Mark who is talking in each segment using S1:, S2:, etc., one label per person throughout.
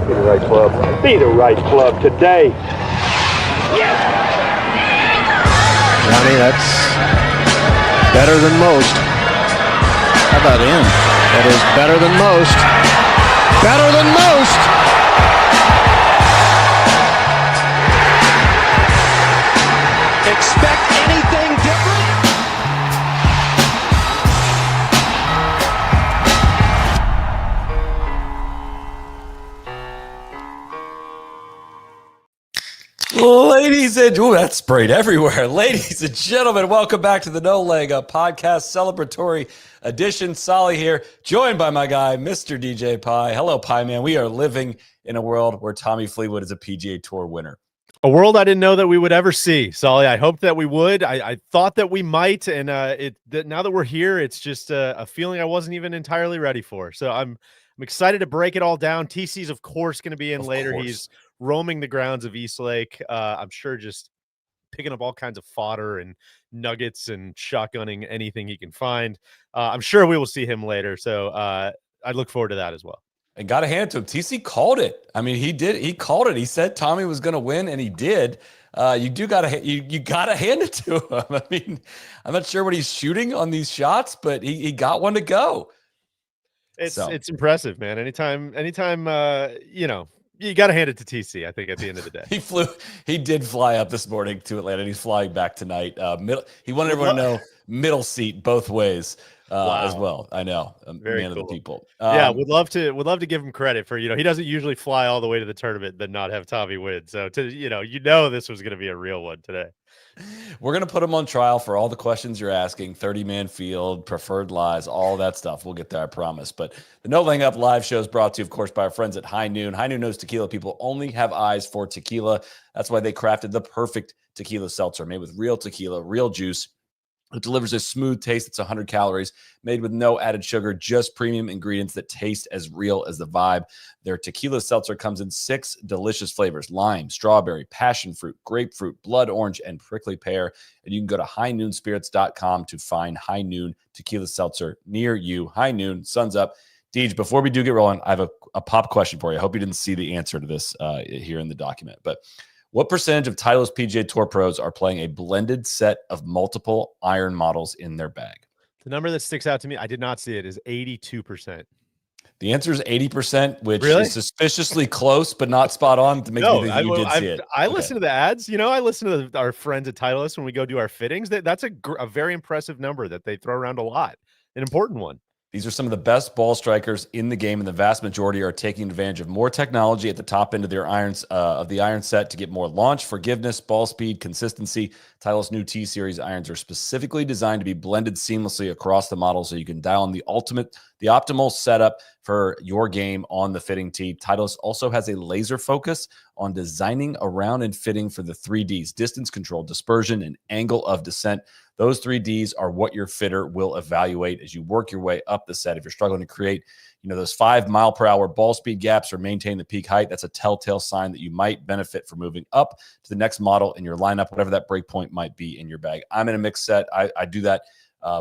S1: Be the right club. Be the right club today.
S2: Yes! Johnny, that's better than most. How about in? That is better than most. Better than most! Expect anything different?
S3: Ladies and that sprayed everywhere. Ladies and gentlemen, welcome back to the No Leg Up podcast celebratory edition. Solly here, joined by my guy, Mr. DJ Pie. Hello, Pie Man. We are living in a world where Tommy Fleetwood is a PGA Tour winner.
S4: A world I didn't know that we would ever see, Solly. I hoped that we would. I thought that we might, and now that we're here, it's just a feeling I wasn't even entirely ready for. So I'm excited to break it all down. TC's, of course, going to be in later. He's roaming the grounds of Eastlake. I'm sure just picking up all kinds of fodder and nuggets and shotgunning anything he can find. I'm sure we will see him later. So I look forward to that as well.
S3: And got to hand it to him. TC called it. I mean, he did. He called it. He said Tommy was going to win, and he did. You gotta hand it to him. I mean, I'm not sure what he's shooting on these shots, but he got one to go.
S4: It's impressive, man. Anytime, you got to hand it to TC, I think, at the end of the day.
S3: He did fly up this morning to Atlanta, and he's flying back tonight. He wanted everyone to know middle seat both ways as well. I know.
S4: Very
S3: man
S4: cool.
S3: Of the people.
S4: Yeah, would love to give him credit for, he doesn't usually fly all the way to the tournament then not have Tommy win. So this was going to be a real one today.
S3: We're going to put him on trial for all the questions you're asking, 30-man field, preferred lies, all that stuff. We'll get there, I promise. But the No Laying Up live show is brought to you, of course, by our friends at High Noon. High Noon knows tequila people only have eyes for tequila. That's why they crafted the perfect tequila seltzer made with real tequila, real juice. It delivers a smooth taste that's 100 calories, made with no added sugar, just premium ingredients that taste as real as the vibe. Their tequila seltzer comes in 6 delicious flavors: lime, strawberry, passion fruit, grapefruit, blood orange, and prickly pear. And you can go to highnoonspirits.com to find High Noon tequila seltzer near you. High Noon, sun's up. Deej, before we do get rolling, I have a pop question for you. I hope you didn't see the answer to this here in the document, but what percentage of Titleist PGA Tour pros are playing a blended set of multiple iron models in their bag?
S4: The number that sticks out to me, I did not see it, is 82%.
S3: The answer is 80%, which is suspiciously close, but not spot on to make me think you did see it.
S4: I listen to the ads. I listen to our friends at Titleist when we go do our fittings. That's a very impressive number that they throw around a lot, an important one.
S3: These are some of the best ball strikers in the game, and the vast majority are taking advantage of more technology at the top end of their irons of the iron set to get more launch, forgiveness, ball speed, consistency. Titleist new T-Series irons are specifically designed to be blended seamlessly across the model, so you can dial in the optimal setup for your game on the fitting tee. Titleist also has a laser focus on designing around and fitting for the 3Ds: distance control, dispersion, and angle of descent. Those 3Ds are what your fitter will evaluate as you work your way up the set. If you're struggling to create, those 5 mile per hour ball speed gaps or maintain the peak height, that's a telltale sign that you might benefit from moving up to the next model in your lineup, whatever that break point might be in your bag. I'm in a mixed set. I do that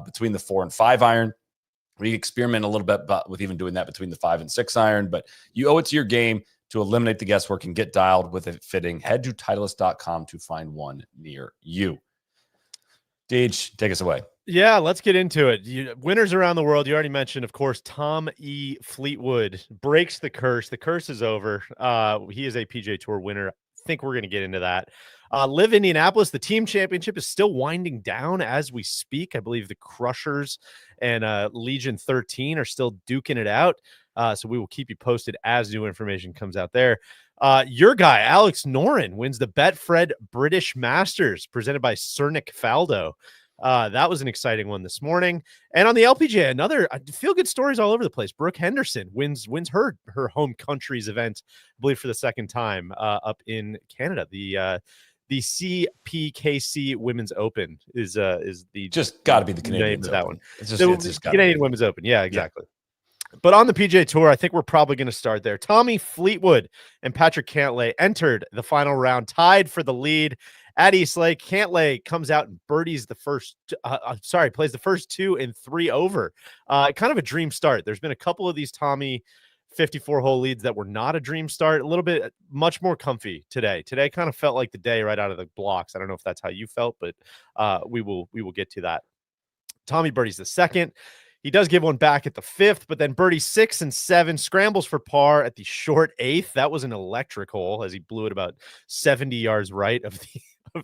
S3: between the 4 and 5 iron. We experiment a little bit with even doing that between the 5 and 6 iron, but you owe it to your game to eliminate the guesswork and get dialed with it fitting. Head to Titleist.com to find one near you. Deej, take us away.
S4: Yeah, let's get into it. Winners around the world. You already mentioned, of course, Tom E. Fleetwood breaks the curse. The curse is over. He is a PGA Tour winner. I think we're going to get into that. LIV Indianapolis, the team championship is still winding down as we speak. I believe the Crushers and Legion 13 are still duking it out. So we will keep you posted as new information comes out there. Your guy, Alex Noren, wins the Betfred British Masters presented by Cernic Faldo. That was an exciting one this morning. And on the LPGA, another feel-good stories all over the place. Brooke Henderson wins her home country's event, I believe, for the second time up in Canada. The CPKC Women's Open is the
S3: just got to be the Canadian
S4: name of that one.
S3: It's just
S4: Canadian Women's Open. Yeah, exactly. Yeah. But on the PGA Tour, I think we're probably going to start there. Tommy Fleetwood and Patrick Cantlay entered the final round, tied for the lead at East Lake. Cantlay comes out and birdies the first, plays the first 2 and 3 over. Kind of a dream start. There's been a couple of these Tommy 54-hole leads that were not a dream start. A little bit much more comfy today. Today kind of felt like the day right out of the blocks. I don't know if that's how you felt, but we will get to that. Tommy birdies the second. He does give one back at the 5th, but then birdies 6 and 7, scrambles for par at the short 8th. That was an electric hole as he blew it about 70 yards right of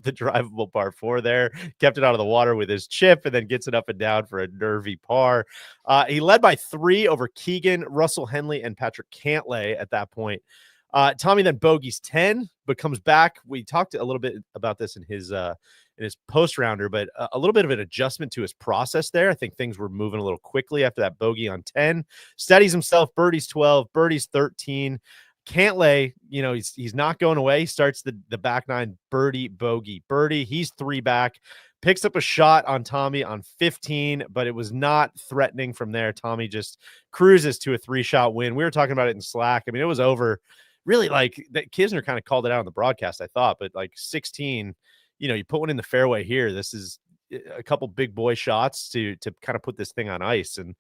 S4: the drivable par 4 there. Kept it out of the water with his chip and then gets it up and down for a nervy par. He led by 3 over Keegan, Russell Henley, and Patrick Cantlay at that point. Tommy then bogeys 10, but comes back. We talked a little bit about this in his post rounder, but a little bit of an adjustment to his process there. I think things were moving a little quickly after that bogey on 10. Steadies himself, birdies 12, birdies 13. Cantlay, he's not going away. He starts the back 9, birdie, bogey, birdie. He's 3 back. Picks up a shot on Tommy on 15, but it was not threatening from there. Tommy just cruises to a 3-shot win. We were talking about it in Slack. I mean, it was over. Really, like that Kisner kind of called it out on the broadcast, I thought, but like 16, you put one in the fairway here. This is a couple big boy shots to kind of put this thing on ice, and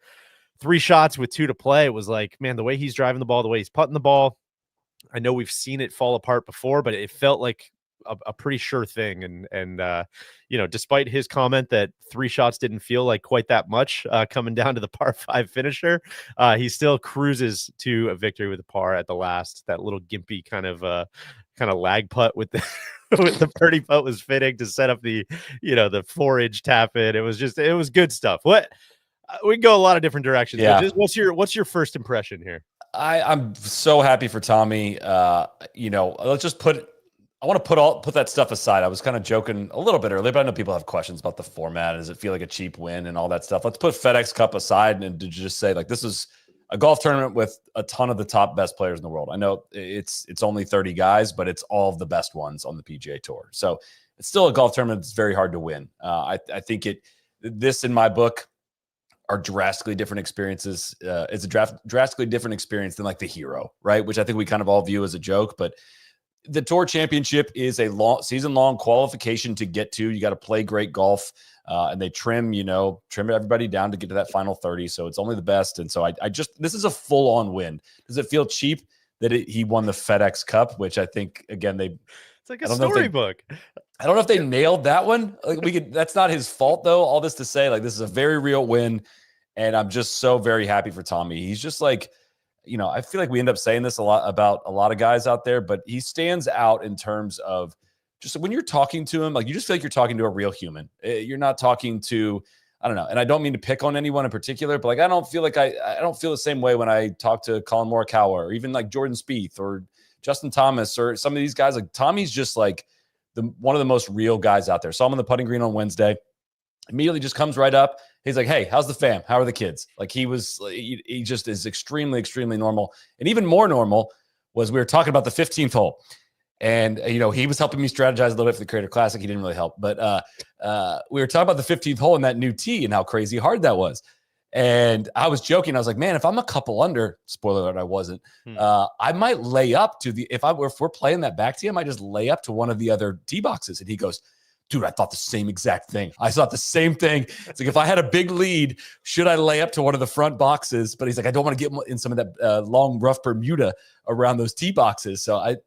S4: 3 shots with 2 to play. It was like, man, the way he's driving the ball, the way he's putting the ball. I know we've seen it fall apart before, but it felt like a pretty sure thing. And despite his comment that 3 shots didn't feel like quite that much coming down to the par 5 finisher, he still cruises to a victory with a par at the last. That little gimpy kind of lag putt with the with the birdie putt was fitting to set up the 4-inch tap in. It was good stuff. We can go a lot of different directions.
S3: Yeah.
S4: What's your first impression here?
S3: I'm so happy for Tommy. I want to put that stuff aside. I was kind of joking a little bit earlier, but I know people have questions about the format. Does it feel like a cheap win and all that stuff? Let's put FedEx Cup aside and to just say, like, this is a golf tournament with a ton of the top best players in the world. I know it's only 30 guys, but it's all of the best ones on the PGA Tour. So it's still a golf tournament that's very hard to win. I think this in my book are drastically different experiences. It's a drastically different experience than like the Hero, right? Which I think we kind of all view as a joke, but the Tour Championship is a season-long qualification to get to. You got to play great golf, and they trim everybody down to get to that final 30. So it's only the best. And so this is a full-on win. Does it feel cheap that he won the FedEx Cup, which I think, again,
S4: it's like a storybook.
S3: I don't know if they nailed that one. That's not his fault, though. All this to say, like, this is a very real win, and I'm just so very happy for Tommy. He's just like, I feel like we end up saying this a lot about a lot of guys out there, but he stands out in terms of just when you're talking to him, like, you just feel like you're talking to a real human. You're not talking to, I don't know. And I don't mean to pick on anyone in particular, but like, I don't feel the same way when I talk to Colin Morikawa or even like Jordan Spieth or Justin Thomas or some of these guys. Like, Tommy's just like one of the most real guys out there. Saw him on the putting green on Wednesday. Immediately just comes right up. He's like, hey, how's the fam? How are the kids? Like, he just is extremely, extremely normal. And even more normal was we were talking about the 15th hole. And, he was helping me strategize a little bit for the Creator Classic. He didn't really help. But we were talking about the 15th hole and that new tee and how crazy hard that was. And I was joking. I was like, man, if I'm a couple under, spoiler alert, I wasn't, I might lay up to if we're playing that back tee, I might just lay up to one of the other tee boxes. And he goes, dude, I thought the same exact thing. I thought the same thing. It's like, if I had a big lead, should I lay up to one of the front boxes? But he's like, I don't want to get in some of that long, rough Bermuda around those tee boxes. So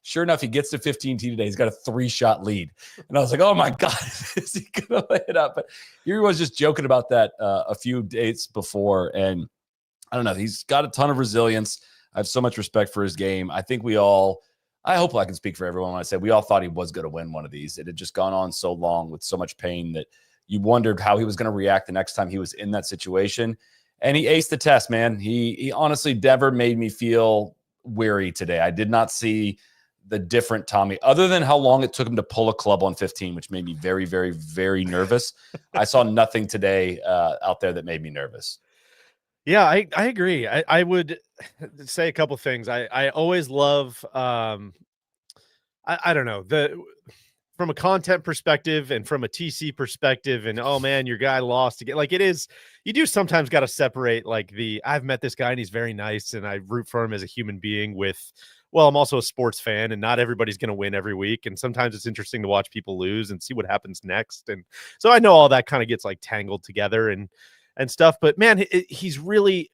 S3: sure enough, he gets to 15 tee today. He's got a 3-shot lead. And I was like, oh my God, is he going to lay it up? But here he was just joking about that a few days before. And I don't know, he's got a ton of resilience. I have so much respect for his game. I think I hope I can speak for everyone when I say we all thought he was going to win one of these. It had just gone on so long with so much pain that you wondered how he was going to react the next time he was in that situation. And he aced the test, man. He honestly never made me feel weary today. I did not see the different Tommy, other than how long it took him to pull a club on 15, which made me very, very, very nervous. I saw nothing today out there that made me nervous.
S4: Yeah, I agree. I would say a couple things. I always love, I don't know, from a content perspective and from a TC perspective, and oh man, your guy lost again. Like, it is, you do sometimes got to separate like I've met this guy and he's very nice and I root for him as a human being with well, I'm also a sports fan, and not everybody's going to win every week. And sometimes it's interesting to watch people lose and see what happens next. And so I know all that kind of gets like tangled together and stuff. But man, he's really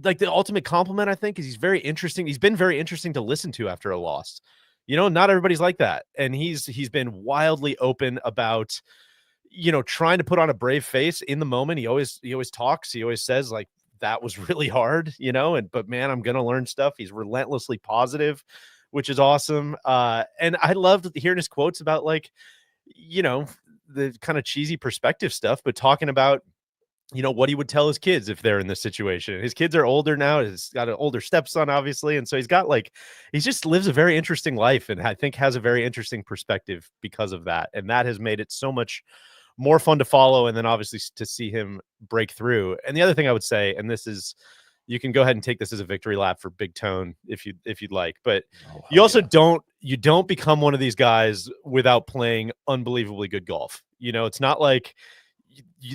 S4: like the ultimate compliment, I think, is he's very interesting. He's been very interesting to listen to after a loss. You know, not everybody's like that. And he's been wildly open about, you know, trying to put on a brave face in the moment. He always talks. He always says like, that was really hard, you know, but man, I'm going to learn stuff. He's relentlessly positive, which is awesome. And I loved hearing his quotes about like, you know, the kind of cheesy perspective stuff, but talking about, you know, what he would tell his kids if they're in this situation. His kids are older now. He's got an older stepson, obviously. And so he just lives a very interesting life, and I think has a very interesting perspective because of that. And that has made it so much more fun to follow, and then obviously to see him break through. And the other thing I would say, and this is, you can go ahead and take this as a victory lap for Big Tone if you'd like, but you also don't become one of these guys without playing unbelievably good golf. You know, it's not like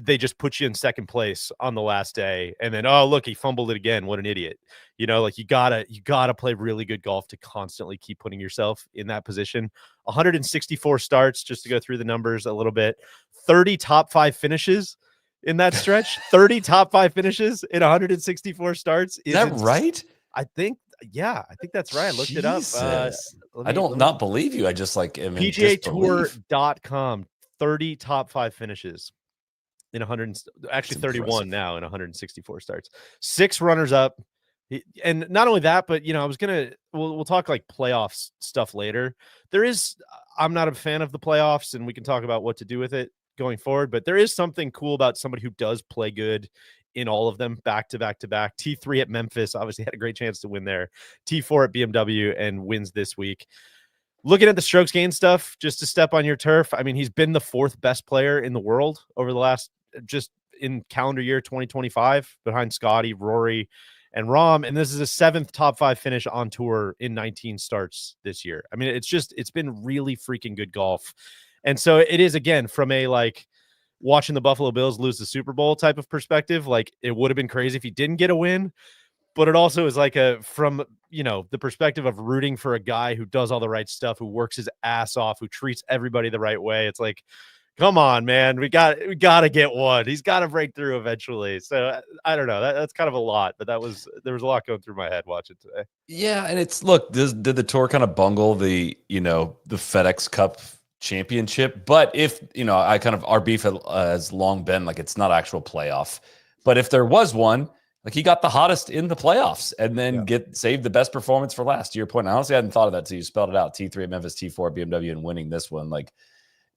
S4: they just put you in second place on the last day and then, oh, look, he fumbled it again. What an idiot. You know, like you gotta play really good golf to constantly keep putting yourself in that position. 164 starts, just to go through the numbers a little bit, 30 top 5 finishes in that stretch, 30 top 5 finishes in 164 starts.
S3: Is that right?
S4: I think that's right. I looked it up.
S3: I don't not believe you. I just like, I mean,
S4: PGAtour.com, 30 top 5 finishes in 100, actually 31 now in 164 starts, 6 runners up. And not only that, but, you know, we'll talk like playoffs stuff later. I'm not a fan of the playoffs, and we can talk about what to do with it going forward, but there is something cool about somebody who does play good in all of them back to back to back. T3 at Memphis, obviously had a great chance to win there. T4 at BMW and wins this week. Looking at the strokes gain stuff, just to step on your turf, I mean, he's been the 4th best player in the world over the last, just in calendar year 2025, behind Scottie, Rory, and Rahm. And this is a 7th top 5 finish on tour in 19 starts this year. I mean, it's been really freaking good golf. And so it is, again, from a like watching the Buffalo Bills lose the Super Bowl type of perspective, like it would have been crazy if he didn't get a win. But it also is like from, you know, the perspective of rooting for a guy who does all the right stuff, who works his ass off, who treats everybody the right way. It's like, come on, man, we got to get one. He's got to break through eventually. So I don't know. That's kind of a lot, but there was a lot going through my head watching today.
S3: Yeah, and did the tour kind of bungle the FedEx Cup Championship? But if, you know, our beef has long been like, it's not actual playoff. But if there was one, like he got the hottest in the playoffs and then saved the best performance for last. To your point, I honestly hadn't thought of that. So you spelled it out: T3 at Memphis, T4 at BMW, and winning this one. Like,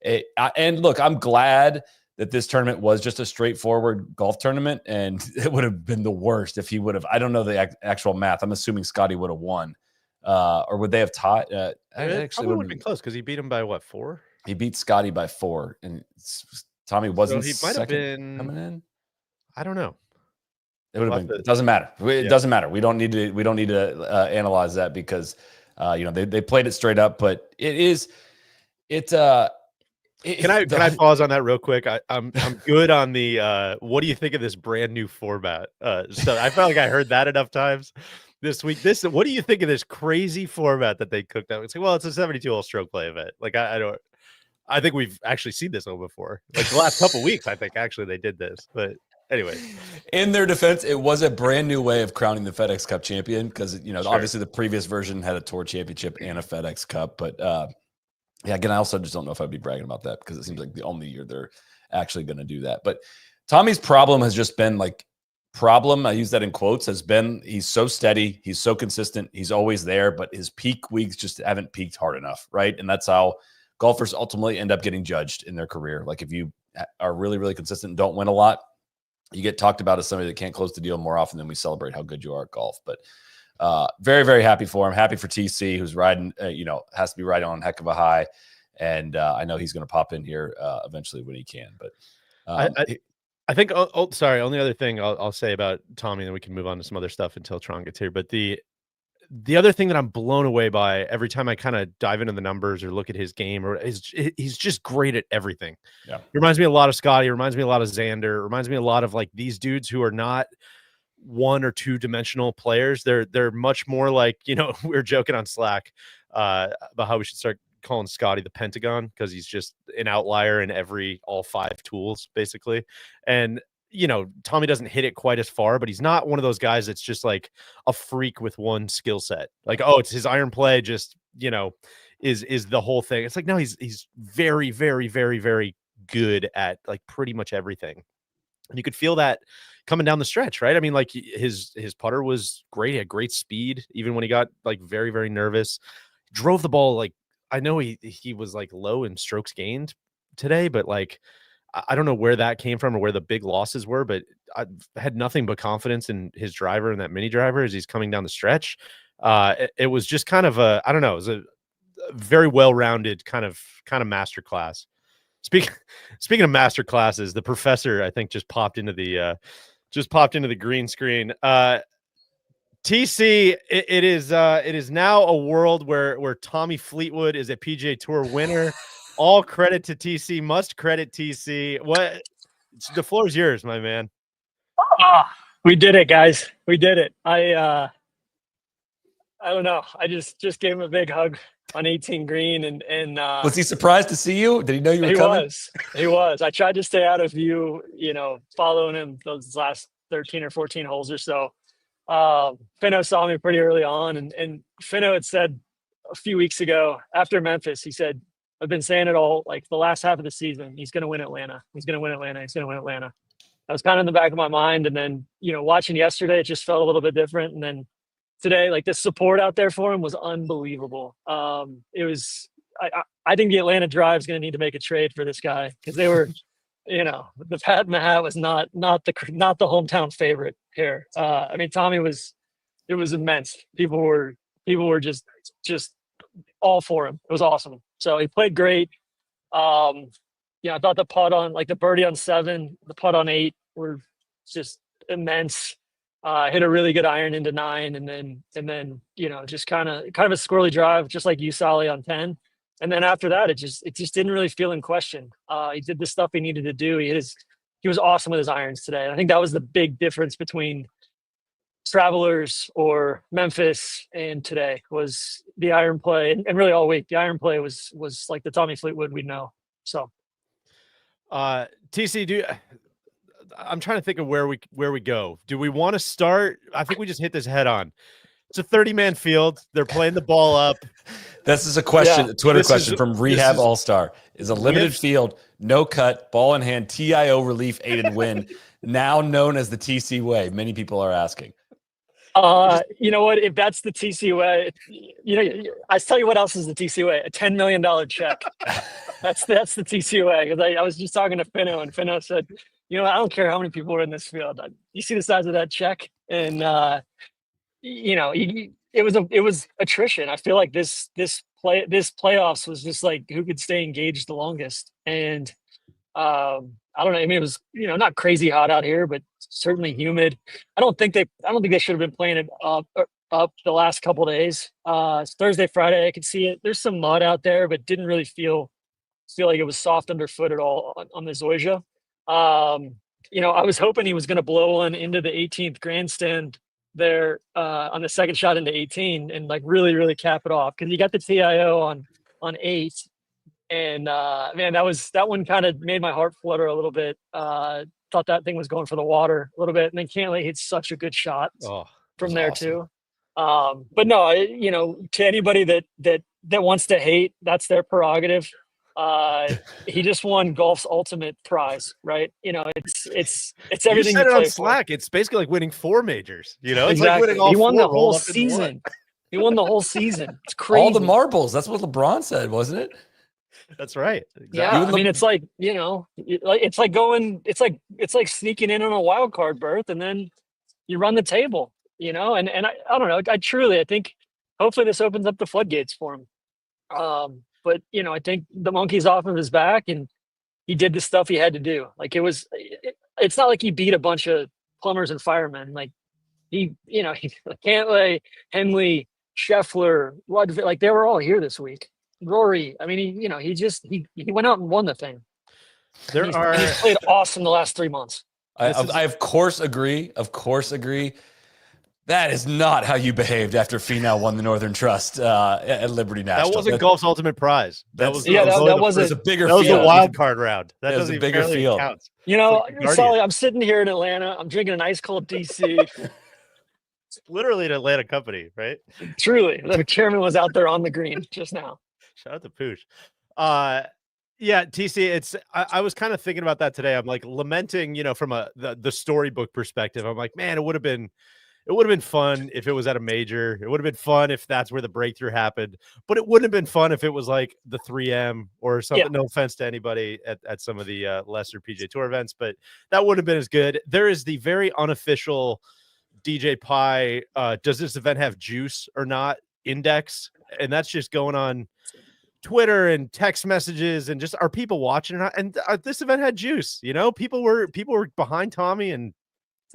S3: and look, I'm glad that this tournament was just a straightforward golf tournament, and it would have been the worst if he would have. I don't know the actual math. I'm assuming Scottie would have won, or would they have tied?
S4: Actually, would have been close because he beat him by what, 4?
S3: He beat Scottie by 4, and Tommy wasn't.
S4: So he might have been
S3: coming in.
S4: I don't know.
S3: It would have been. It doesn't matter. It doesn't matter. We don't need to analyze that because you know, they played it straight up. But it is. Can
S4: I pause on that real quick? I'm good on the what do you think of this brand new format? So I felt like I heard that enough times this week. What do you think of this crazy format that they cooked up? It's like, well, it's a 72-hole stroke play event. Like I think we've actually seen this one before. Like the last couple weeks, I think actually they did this. But anyway,
S3: in their defense, it was a brand new way of crowning the FedEx Cup champion because, you know, obviously the previous version had a tour championship and a FedEx Cup. But yeah, again, I also just don't know if I'd be bragging about that because it seems like the only year they're actually going to do that. But Tommy's problem has just been like I use that in quotes, has been he's so steady, he's so consistent, he's always there, but his peak weeks just haven't peaked hard enough, right? And that's how golfers ultimately end up getting judged in their career. Like if you are really, really consistent and don't win a lot, you get talked about as somebody that can't close the deal more often than we celebrate how good you are at golf. But very, very happy for him. Happy for TC, who's riding, has to be riding on a heck of a high. And I know he's going to pop in here eventually when he can. But
S4: I think, sorry, only other thing I'll say about Tommy, and then we can move on to some other stuff until Tron gets here. But the other thing that I'm blown away by every time I kind of dive into the numbers or look at his game, or he's just great at everything. Yeah, he reminds me a lot of Scottie. Reminds me a lot of Xander. Reminds me a lot of like these dudes who are not one or two dimensional players. They're much more like, we were joking on Slack about how we should start calling Scottie the Pentagon, because he's just an outlier in all 5 tools basically. And Tommy doesn't hit it quite as far, but he's not one of those guys that's just like a freak with one skill set. Like, oh, it's his iron play, just is the whole thing. It's like, no, he's very, very, very, very good at like pretty much everything. And you could feel that coming down the stretch, right? I mean, like his putter was great. He had great speed, even when he got like very, very nervous. Drove the ball like, I know he was like low in strokes gained today, but like I don't know where that came from or where the big losses were, but I had nothing but confidence in his driver and that mini driver as he's coming down the stretch. It was just kind of I don't know, it was a very well-rounded kind of master class. Speaking of master classes, the professor, I think, just popped into the green screen. TC, it is now a world where Tommy Fleetwood is a PGA Tour winner. All credit to TC. Must credit TC. The floor is yours, my man.
S5: We did it, guys. We did it. I don't know. I just gave him a big hug on 18 green, and
S3: was he surprised to see you? Did he know you were coming?
S5: He was. I tried to stay out of view, following him those last 13 or 14 holes or so. Finno saw me pretty early on, and Finno had said a few weeks ago after Memphis, he said, I've been saying it all, like the last half of the season, he's going to win Atlanta. He's going to win Atlanta. He's going to win Atlanta. That was kind of in the back of my mind. And then, watching yesterday, it just felt a little bit different. And then today, like the support out there for him was unbelievable. It was, I think the Atlanta Drive is going to need to make a trade for this guy, because they were, the Pat in the Hat was not the hometown favorite here. I mean, Tommy it was immense. People were just all for him. It was awesome. So he played great. I thought the putt on, like the birdie on 7, the putt on 8 were just immense. Hit a really good iron into 9, and then just kind of a squirrely drive, just like you, Solly, on 10. And then after that, it just didn't really feel in question. He did the stuff he needed to do. He was awesome with his irons today. And I think that was the big difference between Travelers or Memphis and today, was the iron play, and really all week. The iron play was like the Tommy Fleetwood we know. So,
S4: TC, I'm trying to think of where we go. Do we want to start? I think we just hit this head on. It's a 30-man field. They're playing the ball up.
S3: This is a question, a Twitter question from Rehab All-Star. Is a limited field, no cut, ball in hand, TIO relief aided win, now known as the TC way? Many people are asking.
S5: You know what? If that's the TC way, I tell you what else is the TC way: a $10 million check. that's the TC way. Because I was just talking to Finno, and Finno said, I don't care how many people are in this field. You see the size of that check, and it was attrition. I feel like this playoffs was just like who could stay engaged the longest, and I don't know. I mean, it was not crazy hot out here, but certainly humid. I don't think they should have been playing it up the last couple of days. It's Thursday, Friday. I could see it. There's some mud out there, but didn't really feel like it was soft underfoot at all on the Zoysia. I was hoping he was going to blow one into the 18th grandstand there on the second shot into 18 and like really, really cap it off, because you got the TIO on 8. And man, that one kind of made my heart flutter a little bit. Thought that thing was going for the water a little bit, and then Cantlay hit such a good shot from there awesome. Too. But no, to anybody that wants to hate, that's their prerogative. He just won golf's ultimate prize, right? It's everything.
S4: You said it on Slack. It's basically like winning 4 majors. It's
S5: exactly.
S4: Like winning all
S5: he won
S4: 4
S5: the whole season. He won the whole season. It's crazy.
S3: All the marbles. That's what LeBron said, wasn't it?
S4: That's right. Exactly.
S5: Yeah, I mean, it's like it's like sneaking in on a wild card berth, and then you run the table. And I don't know. I think hopefully this opens up the floodgates for him. But I think the monkey's off of his back, and he did the stuff he had to do. Like it's not like he beat a bunch of plumbers and firemen. Like he Cantlay, Henley, Scheffler, Ludwig, like they were all here this week. Rory, I mean, he went out and won the thing. He's played awesome the last 3 months.
S3: I of course agree. Of course agree. That is not how you behaved after Finau won the Northern Trust at Liberty National.
S4: That wasn't golf's ultimate prize. That was
S3: a bigger.
S4: That was
S3: field.
S4: the wild card round. That doesn't
S3: a
S4: even
S3: bigger field.
S4: count.
S5: You know, Sully, I'm sitting here in Atlanta. I'm drinking an ice cold DC.
S4: It's literally an Atlanta company, right?
S5: Truly, the chairman was out there on the green just now.
S4: Shout out to Pooch. Yeah, TC, I was kind of thinking about that today. I'm like lamenting, from the storybook perspective. I'm like, man, it would have been fun if it was at a major. It would have been fun if that's where the breakthrough happened. But it wouldn't have been fun if it was like the 3M or something. Yeah. No offense to anybody at some of the lesser PGA Tour events, but that wouldn't have been as good. There is the very unofficial DJ Pie, does this event have juice or not index? And that's just going on Twitter and text messages and just, are people watching or not? And this event had juice, people were behind Tommy and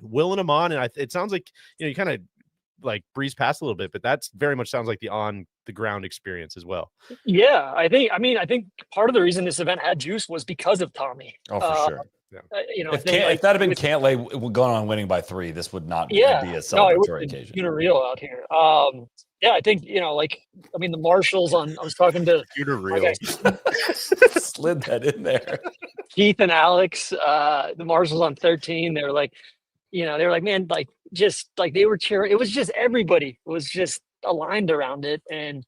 S4: willing him on. And it sounds like, you kind of like breeze past a little bit, but that's very much sounds like the on the ground experience as well.
S5: Yeah. I think part of the reason this event had juice was because of Tommy.
S3: Oh, for sure.
S5: Yeah.
S3: If that had been Cantlay going on winning by 3, this would not be a celebratory occasion.
S5: Real out here. Yeah, I think the Marshalls I was talking to
S4: real.
S3: Slid that in there.
S5: Keith and Alex, the Marshalls on 13. They were like, man, they were cheering. It was just everybody was just aligned around it, and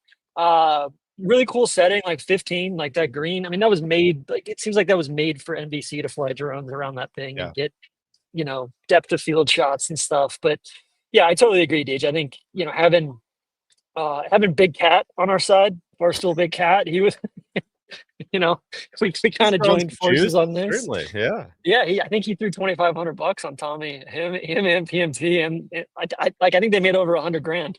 S5: really cool setting, like 15, like that green. I mean, that was made, it seems like that was made for NBC to fly drones around that thing and get, depth of field shots and stuff. But yeah, I totally agree, Deej. I think, having Big Cat on our side, Barstool Big Cat, he was, we kind of joined forces on this.
S4: Certainly, yeah.
S5: Yeah, I think he threw $2,500 on Tommy, him and PMT, and I think they made over $100,000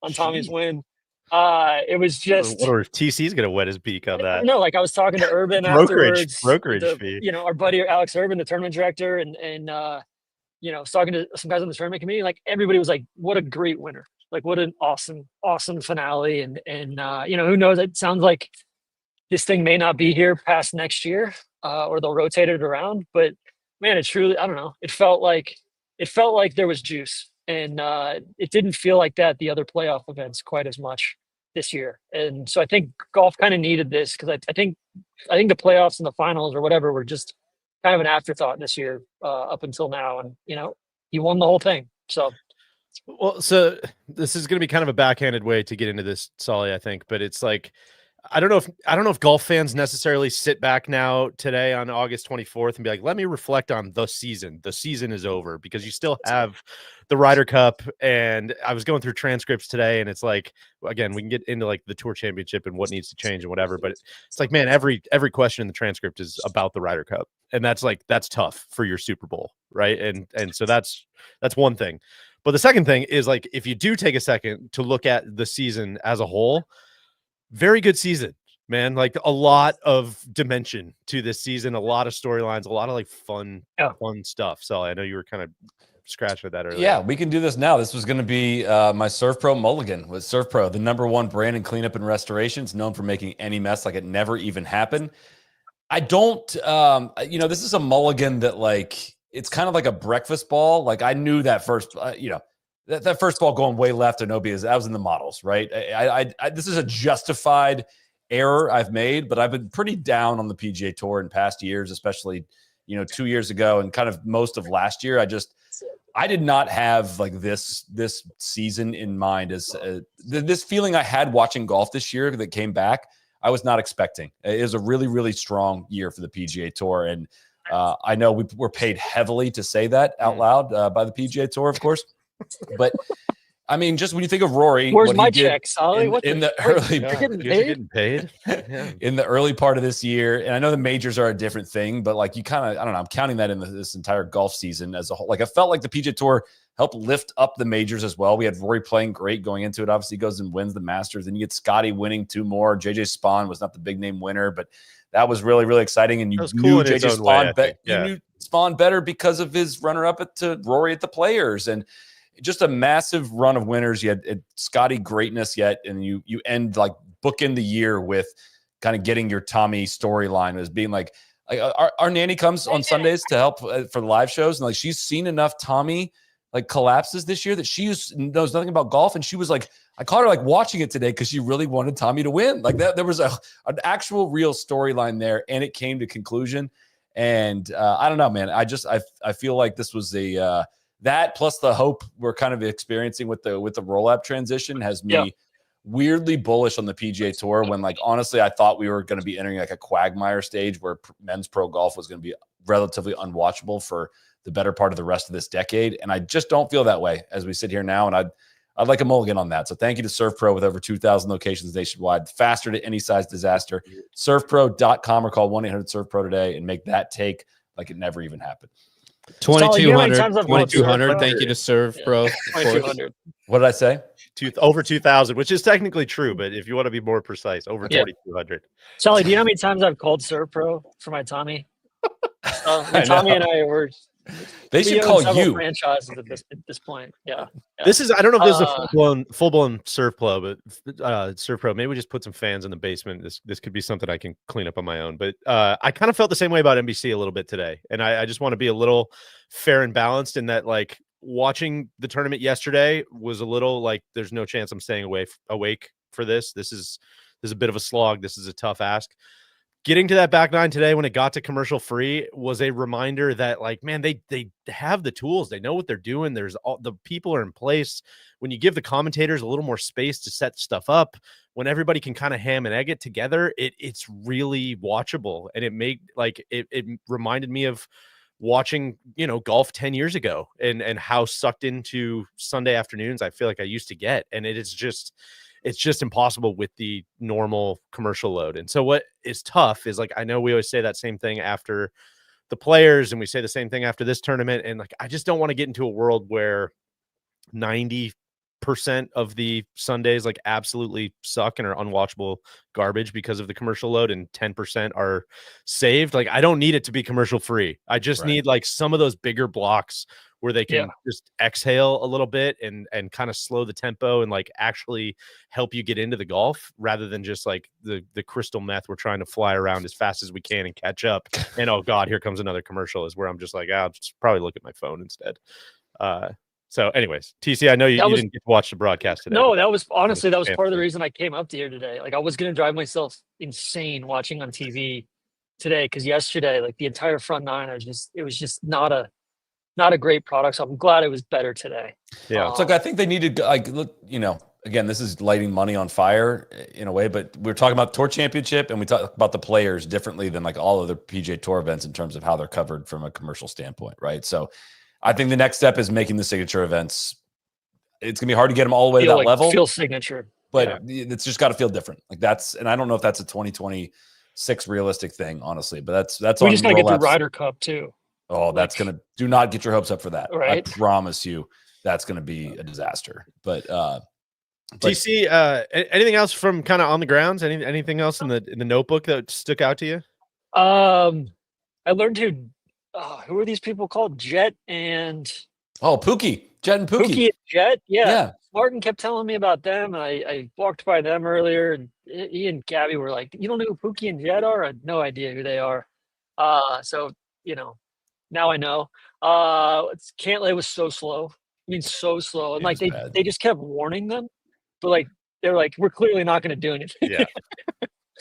S5: on Tommy's win. It was just
S4: what, TC's gonna wet his beak on that.
S5: No, I was talking to Urban afterwards.
S4: Brokerage fee.
S5: Our buddy Alex Urban, the tournament director, and was talking to some guys on the tournament committee. Like, everybody was like, "What a great winner! Like, what an awesome finale!" And who knows? It sounds like this thing may not be here past next year, or they'll rotate it around. But man, it truly, I don't know. It felt like there was juice. And it didn't feel like that the other playoff events quite as much this year. And so I think golf kind of needed this, because I think the playoffs and the finals or whatever were just kind of an afterthought this year up until now. And, he won the whole thing. So.
S4: Well, so this is going to be kind of a backhanded way to get into this, Solly, I think. But it's like, I don't know if golf fans necessarily sit back now today on August 24th and be like, let me reflect on the season. The season is over, because you still have the Ryder Cup. And I was going through transcripts today, and it's like, again, we can get into like the Tour Championship and what needs to change and whatever, but it's like, man, every question in the transcript is about the Ryder Cup. And that's tough for your Super Bowl. Right. And so that's one thing. But the second thing is, like, if you do take a second to look at the season as a whole, very good season, man. Like, a lot of dimension to this season, a lot of storylines, a lot of like fun stuff. So I know you were kind of scratching at that earlier.
S3: Yeah, we can do this now. This was going to be my ServPro mulligan with ServPro, the #1 brand in cleanup and restoration. It's known for making any mess like it never even happened. I don't, this is a mulligan that, like, it's kind of like a breakfast ball. Like, I knew that first, that first ball going way left, I know, because I was in the models, right? I this is a justified error I've made, but I've been pretty down on the PGA Tour in past years, especially, 2 years ago and kind of most of last year. I did not have like this season in mind as this feeling I had watching golf this year that came back. I was not expecting. It was a really, really strong year for the PGA Tour. And I know we're paid heavily to say that out loud by the PGA Tour, of course. But I mean, just when you think of Rory,
S5: where's my check, Solly?
S3: In the early part of this year, and I know the majors are a different thing, but like, you kind of, I don't know, I'm counting that in this entire golf season as a whole. Like, I felt like the PGA Tour helped lift up the majors as well. We had Rory playing great going into it. Obviously, he goes and wins the Masters, and you get Scottie winning 2 more. JJ Spawn was not the big name winner, but that was really, really exciting. And you knew JJ Spawn, you knew Spawn better because of his runner-up to Rory at the Players, and just a massive run of winners. You had Scottie greatness yet, and you end, like, bookend the year with kind of getting your Tommy storyline as being like, Like our nanny comes on Sundays to help for the live shows, and like she's seen enough Tommy like collapses this year that she knows nothing about golf, and she was like, I caught her like watching it today because she really wanted Tommy to win. Like that, there was an actual real storyline there, and it came to conclusion. And I don't know, man. I feel like this was that plus the hope we're kind of experiencing with the roll-up transition has me weirdly bullish on the PGA Tour, when like honestly I thought we were going to be entering like a quagmire stage where men's pro golf was going to be relatively unwatchable for the better part of the rest of this decade, and I just don't feel that way as we sit here now. And I'd like a mulligan on that. So thank you to ServPro with over 2,000 locations nationwide, faster to any size disaster. ServPro.com or call 1-800-ServPro today and make that take like it never even happened.
S2: 2,200. Thank you to ServPro.
S5: 2,200.
S3: What did I say?
S4: Over 2,000, which is technically true, but if you want to be more precise, over 2,200.
S5: Charlie, do you know how many times I've called ServPro for my Tommy? Tommy and I were.
S3: They should call you
S5: franchises at this point. Yeah.
S4: This is, I don't know if this is a full blown ServPro, but ServPro. Maybe we just put some fans in the basement. This could be something I can clean up on my own. But I kind of felt the same way about NBC a little bit today, and I just want to be a little fair and balanced in that, like, watching the tournament yesterday was a little like there's no chance I'm staying awake for this. This is a bit of a slog. This is a tough ask. Getting to that back nine today when it got to commercial free was a reminder that, like, man, they have the tools. They know what they're doing. There's all the people are in place. When you give the commentators a little more space to set stuff up, when everybody can kind of ham and egg it together, it's really watchable. And it reminded me of watching, golf 10 years ago and how sucked into Sunday afternoons I feel like I used to get. And it's just impossible with the normal commercial load. And so what is tough is, like, I know we always say that same thing after the Players, and we say the same thing after this tournament. And like, I just don't want to get into a world where 90% of the Sundays like absolutely suck and are unwatchable garbage because of the commercial load, and 10% are saved. Like, I don't need it to be commercial free. I just need like some of those bigger blocks where they can just exhale a little bit and kind of slow the tempo and like actually help you get into the golf, rather than just like the crystal meth we're trying to fly around as fast as we can and catch up. And oh God, here comes another commercial, is where I'm just like, I'll just probably look at my phone instead. So anyways, TC, I know you didn't get to watch the broadcast today.
S5: No, that was part of the reason I came up to here today. Like, I was going to drive myself insane watching on TV today, because yesterday, like, the entire front nine, it was just not a great product. So I'm glad it was better today.
S3: Yeah. It's like, I think they need to, like, look, again, this is lighting money on fire in a way, but we're talking about Tour Championship, and we talk about the Players differently than like all other PGA Tour events in terms of how they're covered from a commercial standpoint. Right. So I think the next step is making the signature events. It's gonna be hard to get them all the way to that level.
S5: Feel signature.
S3: But it's just got to feel different. Like, and I don't know if that's a 2026 realistic thing, honestly, but that's
S5: we just got to get the Ryder Cup too.
S3: Oh, that's do not get your hopes up for that.
S5: Right.
S3: I promise you that's going to be a disaster. But
S4: TC, anything else from kind of on the grounds? Anything else in the notebook that stuck out to you?
S5: I learned who are these people called? Jet and
S3: Pookie. Jet and Pookie.
S5: Pookie and Jet. Yeah. Martin kept telling me about them. I walked by them earlier, and he and Gabby were like, "You don't know who Pookie and Jet are?" I had no idea who they are. So now I know. Cantlay was so slow. I mean, so slow. And like they just kept warning them, but like they're like, we're clearly not going to do anything.
S4: Yeah.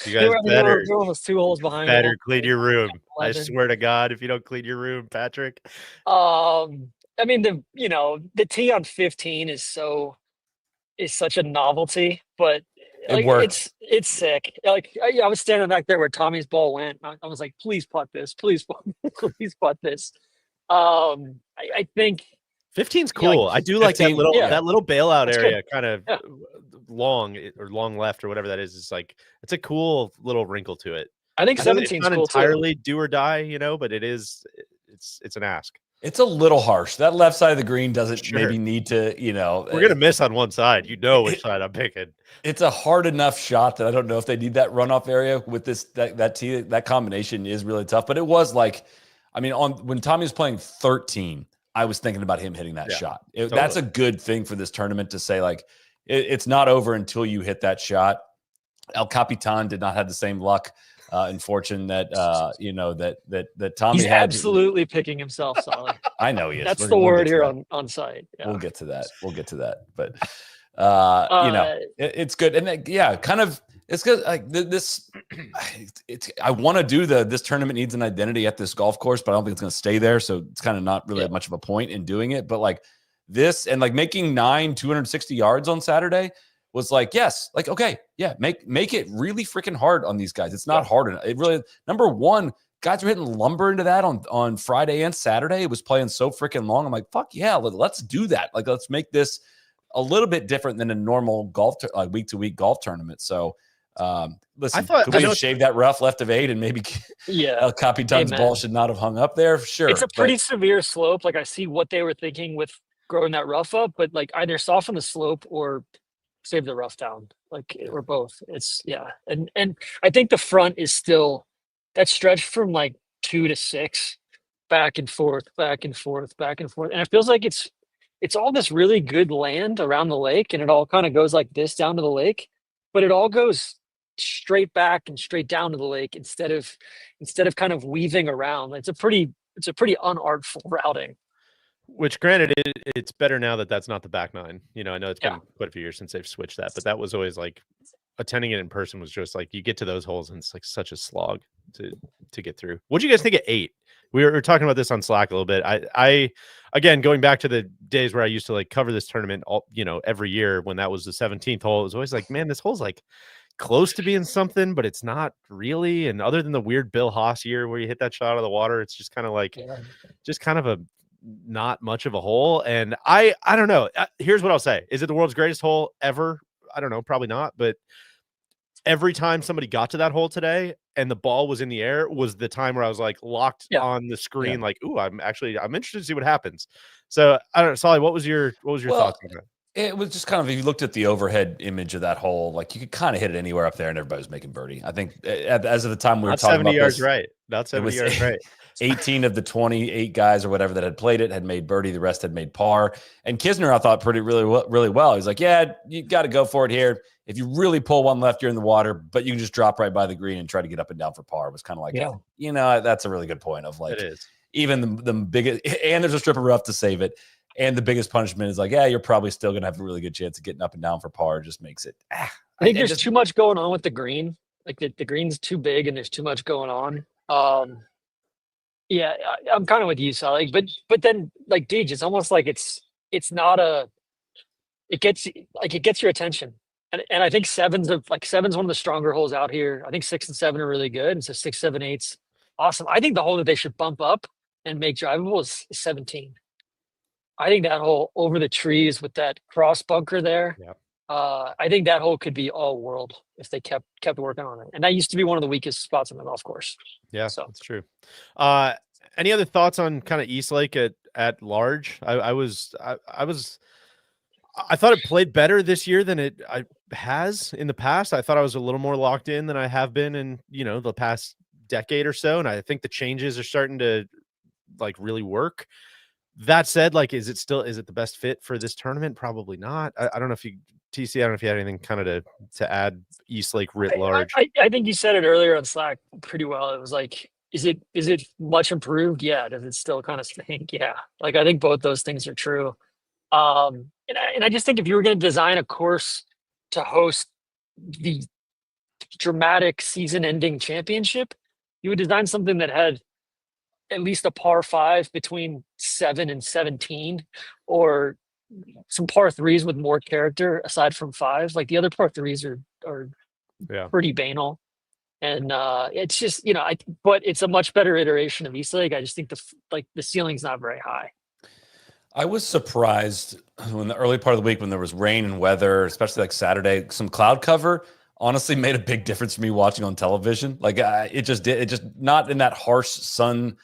S4: You guys better
S5: almost 2 holes behind.
S4: Better clean your room. I swear to God, if you don't clean your room, Patrick.
S5: I mean, the tee on 15 is such a novelty, but like, it's sick. Like, I was standing back there where Tommy's ball went. I was like, please putt this, please putt this. I think
S4: 15's cool. I do like that little bailout area, kind of long left or whatever that is. It's like, it's a cool little wrinkle to it.
S5: I think 17's
S4: not
S5: cool
S4: entirely do or die, but it's an ask.
S3: It's a little harsh. That left side of the green doesn't maybe need to,
S4: we're going to miss on one side. Which side I'm picking. It's
S3: a hard enough shot that I don't know if they need that runoff area with that tee. That combination is really tough. But it was like, I mean, when Tommy was playing 13, I was thinking about him hitting that shot. Totally. That's a good thing for this tournament to say, like, it's not over until you hit that shot. El Capitan did not have the same luck in fortune that that Tommy
S5: He's
S3: had.
S5: Absolutely picking himself, Solly.
S3: I know he is.
S5: That's the word here on site. Yeah.
S3: We'll get to that. But it's good, and kind of it's good. Like this, I want to do this tournament needs an identity at this golf course, but I don't think it's going to stay there. So it's kind of not really much of a point in doing it. But like this, and like making 260 yards on Saturday was like, yes, like, okay, yeah, make it really freaking hard on these guys. It's not hard enough. It really, number one, guys were hitting lumber into that on Friday and Saturday. It was playing so freaking long. I'm like, fuck yeah, let's do that. Like, let's make this a little bit different than a normal golf, week-to-week golf tournament. So, listen, could we have shaved that rough left of 8 and maybe El Capitan's ball should not have hung up there? Sure.
S5: It's a pretty severe slope. Like, I see what they were thinking with growing that rough up, but like either soften the slope or save the rough down, like, or both. It's and I think the front is still that stretch from like 2 to 6, back and forth, back and forth, back and forth, and it feels like it's all this really good land around the lake, and it all kind of goes like this down to the lake, but it all goes straight back and straight down to the lake instead of kind of weaving around. It's a pretty unartful routing.
S4: Which, granted, it's better now that that's not the back nine. You know, I know it's been quite a few years since they've switched that, but that was always like attending it in person was just like you get to those holes and it's like such a slog to get through. What do you guys think at 8? We were talking about this on Slack a little bit. I again, going back to the days where I used to like cover this tournament, every year when that was the 17th hole, it was always like, man, this hole's like close to being something, but it's not really. And other than the weird Bill Haas year where you hit that shot out of the water, it's just kind of like, just kind of a not much of a hole. And I don't know. Here's what I'll say. Is it the world's greatest hole ever? I don't know. Probably not. But every time somebody got to that hole today and the ball was in the air was the time where I was like locked on the screen. Like, ooh, I'm interested to see what happens. So I don't know. Solly, what was your thoughts on that?
S3: It was just kind of, if you looked at the overhead image of that hole, like you could kind of hit it anywhere up there and everybody was making birdie. I think as of the time we were talking about
S4: yards
S3: this,
S4: right. Not 70 yards right.
S3: 18 of the 28 guys or whatever that had played it had made birdie. The rest had made par. And Kisner, I thought, really well. He's like, yeah, you got to go for it here. If you really pull one left, you're in the water, but you can just drop right by the green and try to get up and down for par. It was kind of like, that's a really good point of like,
S4: it is.
S3: Even the biggest, and there's a strip of rough to save it. And the biggest punishment is like, you're probably still going to have a really good chance of getting up and down for par. It just makes it.
S5: I think there's too much going on with the green. Like the green's too big and there's too much going on. I'm kind of with you, Sally. But then like Deej, it's almost like it's not it gets your attention. And I think seven's one of the stronger holes out here. I think 6 and 7 are really good. And so 6, 7, 8's awesome. I think the hole that they should bump up and make drivable is 17. I think that hole over the trees with that cross bunker there.
S4: Yeah.
S5: I think that hole could be all world if they kept working on it. And that used to be one of the weekest spots on the golf course.
S4: Yeah, so that's true. Any other thoughts on kind of East Lake at large? I thought it played better this year than it has in the past. I thought I was a little more locked in than I have been in, the past decade or so. And I think the changes are starting to like really work. That said, like, is it the best fit for this tournament? Probably not. I don't know if you, TC, I don't know if you had anything kind of to add East Lake writ large.
S5: I think you said it earlier on Slack pretty well. It was like, is it much improved? Yeah. Does it still kind of stink? Yeah. Like, I think both those things are true. And I just think if you were going to design a course to host the dramatic season-ending championship, you would design something that had at least a par 5 between 7 and 17, or some par 3s with more character aside from 5. Like the other par 3s are pretty banal, and it's just but it's a much better iteration of East Lake. I just think the ceiling's not very high.
S3: I was surprised when the early part of the week when there was rain and weather, especially like Saturday, some cloud cover honestly made a big difference for me watching on television. Like it just not in that harsh sun,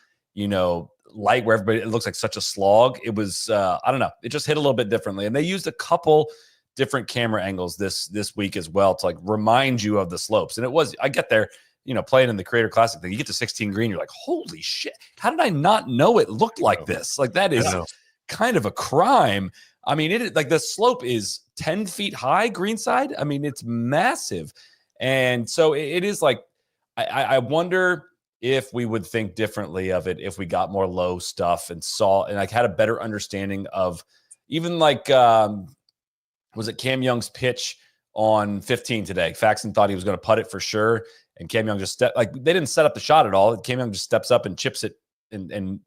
S3: light where it looks like such a slog. It was, I don't know. It just hit a little bit differently. And they used a couple different camera angles this week as well to like remind you of the slopes. And I get there, playing in the Creator Classic thing, you get to 16 green, you're like, holy shit. How did I not know it looked like this? Like that is kind of a crime. I mean, like the slope is 10 feet high greenside. I mean, it's massive. And so it is like, I wonder if we would think differently of it if we got more low stuff and saw and like had a better understanding of even like was it Cam Young's pitch on 15 today? Faxon thought he was going to putt it for sure, and Cam Young just they didn't set up the shot at all. Cam Young just steps up and chips it and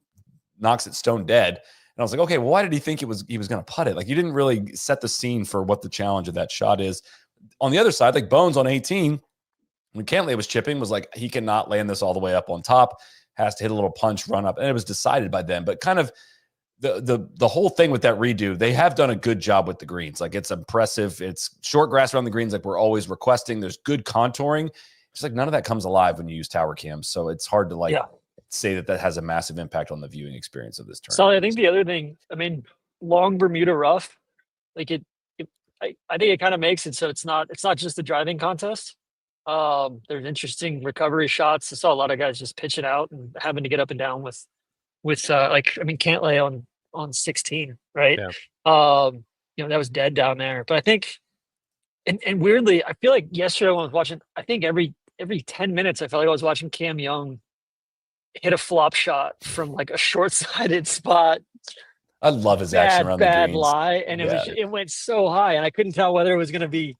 S3: knocks it stone dead. And I was like, okay, well, why did he think he was going to putt it? Like, you didn't really set the scene for what the challenge of that shot is. On the other side, like Bones on 18, when Cantlay was chipping, was like, he cannot land this all the way up on top, has to hit a little punch, run up, and it was decided by them. But kind of the whole thing with that redo, they have done a good job with the greens. Like, it's impressive. It's short grass around the greens, like we're always requesting. There's good contouring. It's like none of that comes alive when you use tower cams. So it's hard to say that has a massive impact on the viewing experience of this tournament.
S5: So I think the other thing, I mean, long Bermuda rough, like I think it kind of makes it so it's not just a driving contest. There's interesting recovery shots. I saw a lot of guys just pitching out and having to get up and down with Cantlay on 16, right?
S4: Yeah.
S5: That was dead down there. But I think, and weirdly, I feel like yesterday when I was watching, I think every 10 minutes I felt like I was watching Cam Young hit a flop shot from like a short-sided spot.
S3: I love his action around the greens.
S5: Bad lie, and it went so high, and I couldn't tell whether it was going to be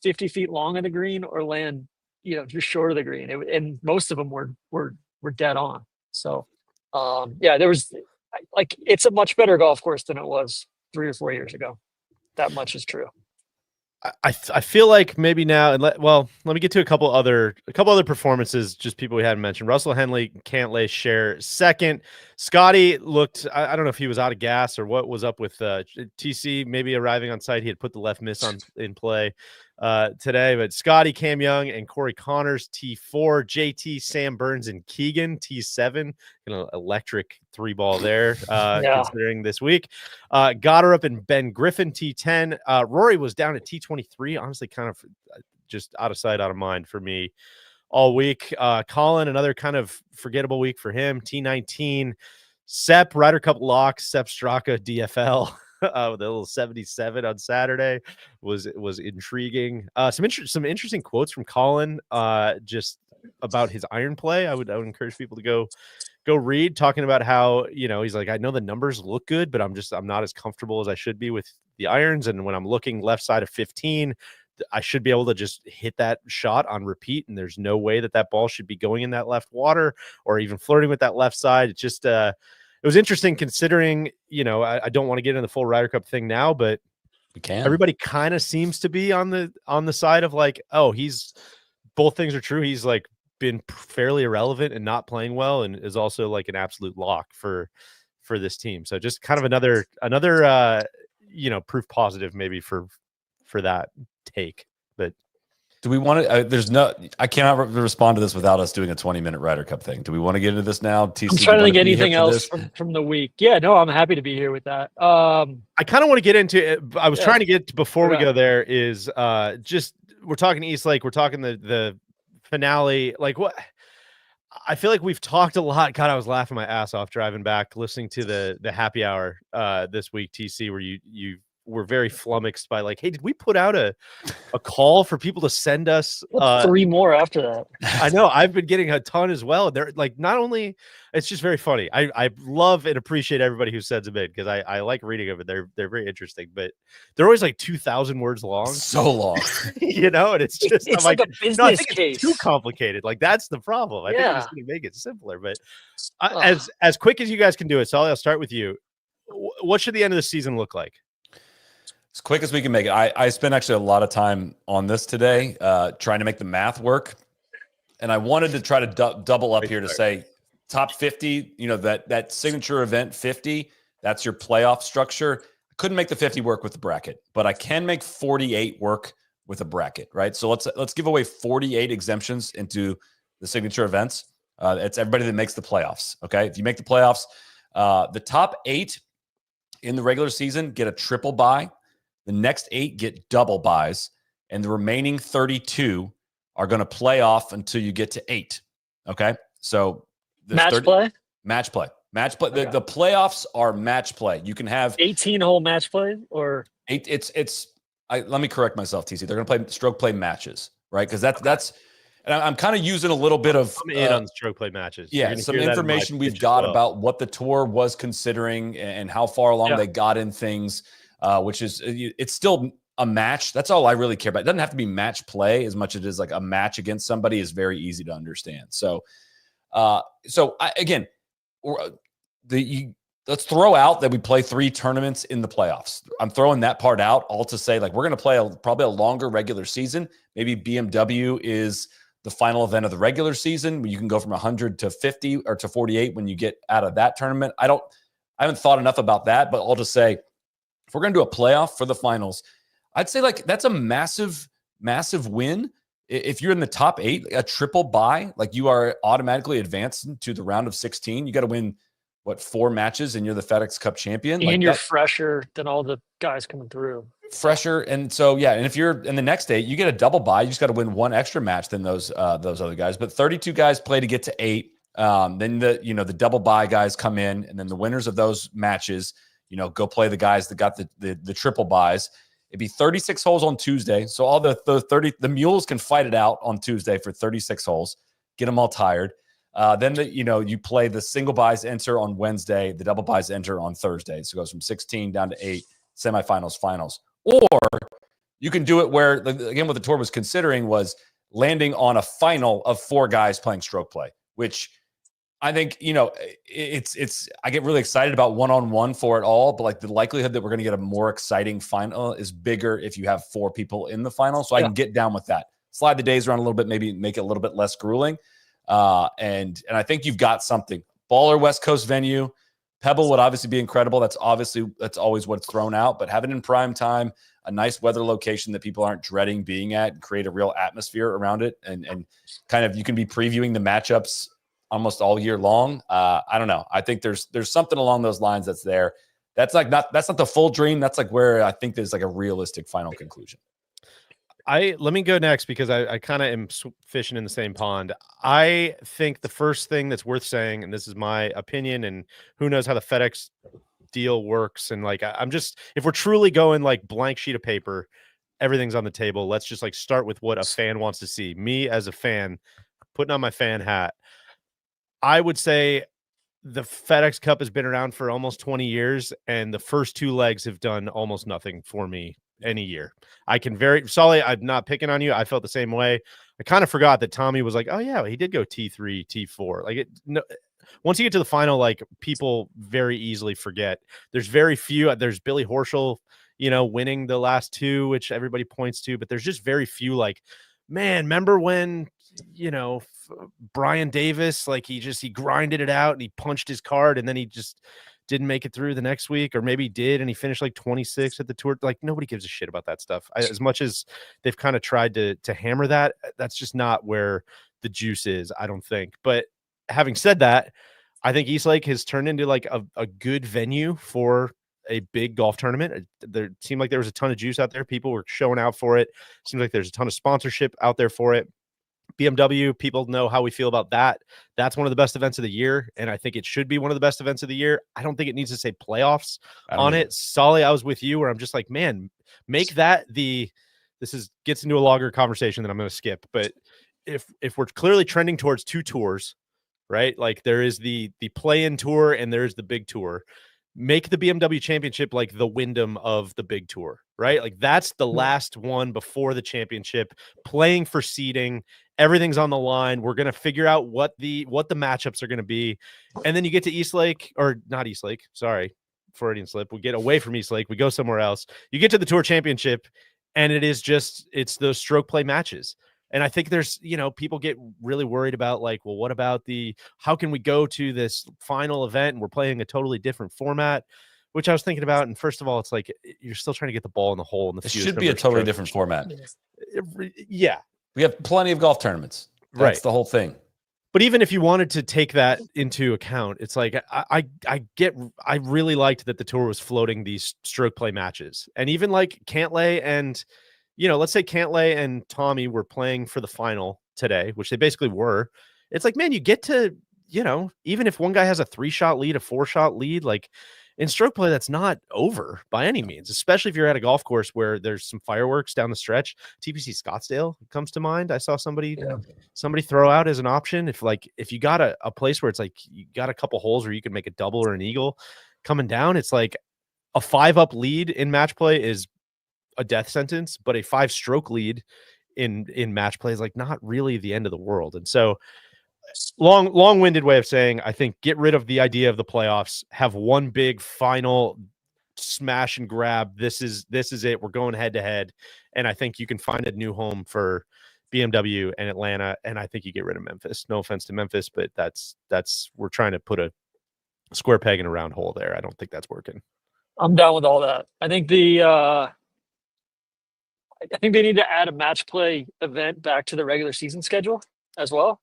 S5: 50 feet long of the green or land, just short of the green. And most of them were dead on. So, there was it's a much better golf course than it was 3 or 4 years ago. That much is true.
S4: I feel like maybe now, and let me get to a couple other performances, just people we hadn't mentioned. Russell Henley, Cantlay share second. Scottie looked, I don't know if he was out of gas or what was up with TC, maybe arriving on site. He had put the left miss in play today, but Scottie, Cam Young, and Corey Connors, T4, JT, Sam Burns, and Keegan, T7, electric 3-ball there, considering this week. Goddard and Ben Griffin, T10. Rory was down at T23, honestly, kind of just out of sight, out of mind for me all week. Colin, another kind of forgettable week for him, T19. Sepp, Ryder Cup lock, Sepp Straka, DFL. With a little 77 on Saturday was intriguing. Some interesting quotes from Colin, just about his iron play. I would encourage people to go read, talking about how, he's like, I know the numbers look good, but I'm not as comfortable as I should be with the irons. And when I'm looking left side of 15, I should be able to just hit that shot on repeat. And there's no way that ball should be going in that left water or even flirting with that left side. It's just, it was interesting considering, I don't want to get into the full Ryder Cup thing now, but everybody kind of seems to be on the side of like, oh, both things are true. He's like been fairly irrelevant and not playing well, and is also like an absolute lock for this team. So just kind of another proof positive maybe for that take. But
S3: do we want to? I cannot respond to this without us doing a 20-minute Ryder Cup thing. Do we want to get into this now? TC,
S5: I'm trying to think anything else from the week. Yeah, no, I'm happy to be here with that.
S4: I kind of want to get into it. I was trying to get to, before we go there, is just we're talking East Lake. We're talking the finale. Like, what? I feel like we've talked a lot. God, I was laughing my ass off driving back, listening to the happy hour this week, TC, where you were very flummoxed by like, hey, did we put out a call for people to send us
S5: 3 more after that?
S4: I know I've been getting a ton as well. They're like, not only, it's just very funny. I love and appreciate everybody who sends them in, because I like reading them, and they're very interesting, but they're always like 2,000 words long.
S3: So long.
S4: And it's just,
S5: it's like a business case.
S4: It's too complicated. Like, that's the problem. I think I'm just going to make it simpler, but as quick as you guys can do it. So I'll start with you. What should the end of the season look like?
S3: As quick as we can make it. I spent actually a lot of time on this today, trying to make the math work. And I wanted to try to double up here to say top 50, that signature event 50, that's your playoff structure. I couldn't make the 50 work with the bracket, but I can make 48 work with a bracket, right? So let's give away 48 exemptions into the signature events. It's everybody that makes the playoffs, okay? If you make the playoffs, the top 8 in the regular season get a triple bye. The next 8 get double buys, and the remaining 32 are going to play off until you get to 8. Okay, so
S5: match play.
S3: Okay. The playoffs are match play. You can have
S5: 18-hole match play or
S3: 8. Let me correct myself, TC. They're going to play stroke play matches, right? Because that's and I'm kind of using a little bit of
S4: I'm in on stroke play matches.
S3: Yeah, some information we've got about what the tour was considering and how far along they got in things, which is it's still a match. That's all I really care about. It doesn't have to be match play as much as it is like a match against somebody is very easy to understand. So, again, let's throw out that we play 3 tournaments in the playoffs. I'm throwing that part out all to say, like, we're going to play probably a longer regular season. Maybe BMW is the final event of the regular season where you can go from 100 to 50 or to 48 when you get out of that tournament. I haven't thought enough about that, but I'll just say, if we're going to do a playoff for the finals, I'd say like that's a massive, massive win. If you're in the top 8, a triple bye, like you are automatically advanced to the round of 16. You got to win 4 matches and you're the FedEx Cup champion.
S5: And you're fresher than all the guys coming through.
S3: Fresher. And so, yeah. And if you're in the next 8, you get a double bye. You just got to win 1 extra match than those other guys. But 32 guys play to get to 8. Then the double bye guys come in, and then the winners of those matches, go play the guys that got the triple byes. It'd be 36 holes on Tuesday. So all the mules can fight it out on Tuesday for 36 holes, get them all tired. Then you play the single byes enter on Wednesday, the double byes enter on Thursday. So it goes from 16 down to 8, semifinals, finals. Or you can do it where, again, what the tour was considering was landing on a final of 4 guys playing stroke play, which I think, I get really excited about one-on-one for it all, but like the likelihood that we're going to get a more exciting final is bigger if you have 4 people in the final. So I can get down with that. Slide the days around a little bit, maybe make it a little bit less grueling. And I think you've got something. Baller West Coast venue. Pebble would obviously be incredible. That's always what's thrown out, but have it in prime time, a nice weather location that people aren't dreading being at, and create a real atmosphere around it. And kind of, you can be previewing the matchups almost all year long. I don't know. I think there's something along those lines that's there. That's not the full dream. That's like where I think there's like a realistic final conclusion.
S4: Let me go next because I kind of am fishing in the same pond. I think the first thing that's worth saying, and this is my opinion, and who knows how the FedEx deal works. And like, if we're truly going like blank sheet of paper, everything's on the table. Let's just like start with what a fan wants to see. Me as a fan, putting on my fan hat, I would say the FedEx Cup has been around for almost 20 years, and the first 2 legs have done almost nothing for me any year. Solly, I'm not picking on you. I felt the same way. I kind of forgot that Tommy was like, oh yeah, he did go T3, T4. Once you get to the final, like, people very easily forget. There's very few. There's Billy Horschel, winning the last 2, which everybody points to, but there's just very few. Like, man, remember when, Brian Davis, like he grinded it out and he punched his card and then he just didn't make it through the next week, or maybe he did and he finished like 26 at the tour. Like, nobody gives a shit about that stuff. As much as they've kind of tried to hammer that, that's just not where the juice is, I don't think. But having said that, I think Eastlake has turned into like a good venue for a big golf tournament. There seemed like there was a ton of juice out there. People were showing out for it. Seems like there's a ton of sponsorship out there for it. BMW, people know how we feel about that. That's one of the best events of the year, and I think it should be one of the best events of the year. I don't think it needs to say playoffs on it. Solly, I was with you where I'm just like, man, make that gets into a longer conversation that I'm going to skip. But if we're clearly trending towards 2 tours, right? Like, there is the play-in tour and there's the big tour. Make the BMW Championship like the Wyndham of the big tour, right? Like, that's the last one before the championship, playing for seeding. Everything's on the line. We're going to figure out what the matchups are going to be. And then you get to Eastlake, or not Eastlake. Sorry, Freudian slip. We get away from Eastlake. We go somewhere else. You get to the Tour Championship, and it's those stroke play matches. And I think there's, people get really worried about like, well, what about how can we go to this final event and we're playing a totally different format, which I was thinking about. And first of all, it's like, you're still trying to get the ball in the hole. It
S3: should be a totally different format.
S4: Yeah.
S3: We have plenty of golf tournaments. That's the whole thing.
S4: But even if you wanted to take that into account, it's like, I really liked that the tour was floating these stroke play matches. And even like Cantlay and, let's say Cantlay and Tommy were playing for the final today, which they basically were. It's like, man, you get to, even if one guy has a 3-shot lead, a 4-shot lead, like, in stroke play, that's not over by any means, especially if you're at a golf course where there's some fireworks down the stretch. TPC Scottsdale comes to mind. I saw somebody throw out as an option. If you got a place where it's like you got a couple holes where you can make a double or an eagle coming down, it's like a 5-up lead in match play is a death sentence, but a 5-stroke lead in match play is like not really the end of the world. And so long-winded way of saying, I think get rid of the idea of the playoffs, have one big final smash and grab. This is it. We're going head to head. And I think you can find a new home for BMW and Atlanta. And I think you get rid of Memphis. No offense to Memphis, but that's we're trying to put a square peg in a round hole there. I don't think that's working.
S5: I'm down with all that. I think I think they need to add a match play event back to the regular season schedule as well.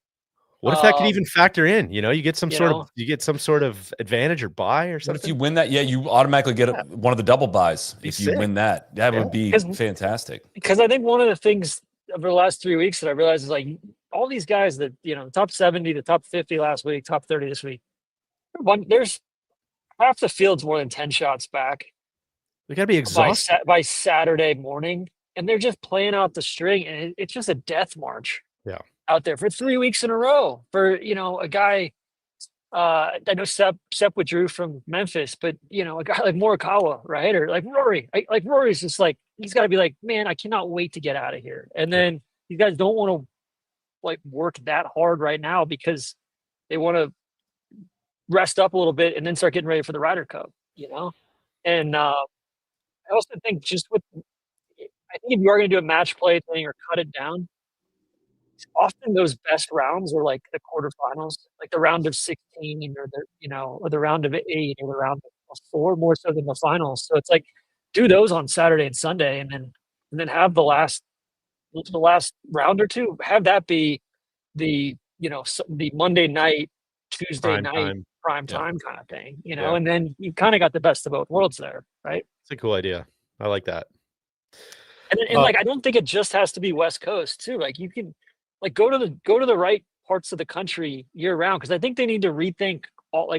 S4: What if that could even factor in? You get some sort of advantage or buy or something.
S3: But if you win that, you automatically get one of the double buys. If you win that, would be fantastic.
S5: Because I think one of the things over the last 3 weeks that I realized is like all these guys that the top 70, the top 50 last week, top 30 this week. There's half the field's more than 10 shots back.
S4: We got to be exhausted
S5: by Saturday morning, and they're just playing out the string, and it's just a death march.
S4: Yeah.
S5: Out there for 3 weeks in a row for a guy. I know Sepp withdrew from Memphis, but a guy like Morikawa, right, or like Rory, Rory's just like he's got to be like, man, I cannot wait to get out of here. And then these guys don't want to like work that hard right now because they want to rest up a little bit and then start getting ready for the Ryder Cup. And I also think I think if you are going to do a match play thing or cut it down. Often those best rounds are like the quarterfinals, like the round of 16 or the round of 8 or the round of 4 more so than the finals. So it's like do those on Saturday and Sunday and then have the last round or two, have that be the Monday night, Tuesday night prime time kind of thing, and then you kind of got the best of both worlds there, right?
S4: It's a cool idea. I like that.
S5: And I don't think it just has to be West Coast too. Like you can go to the right parts of the country year round, because I think they need to rethink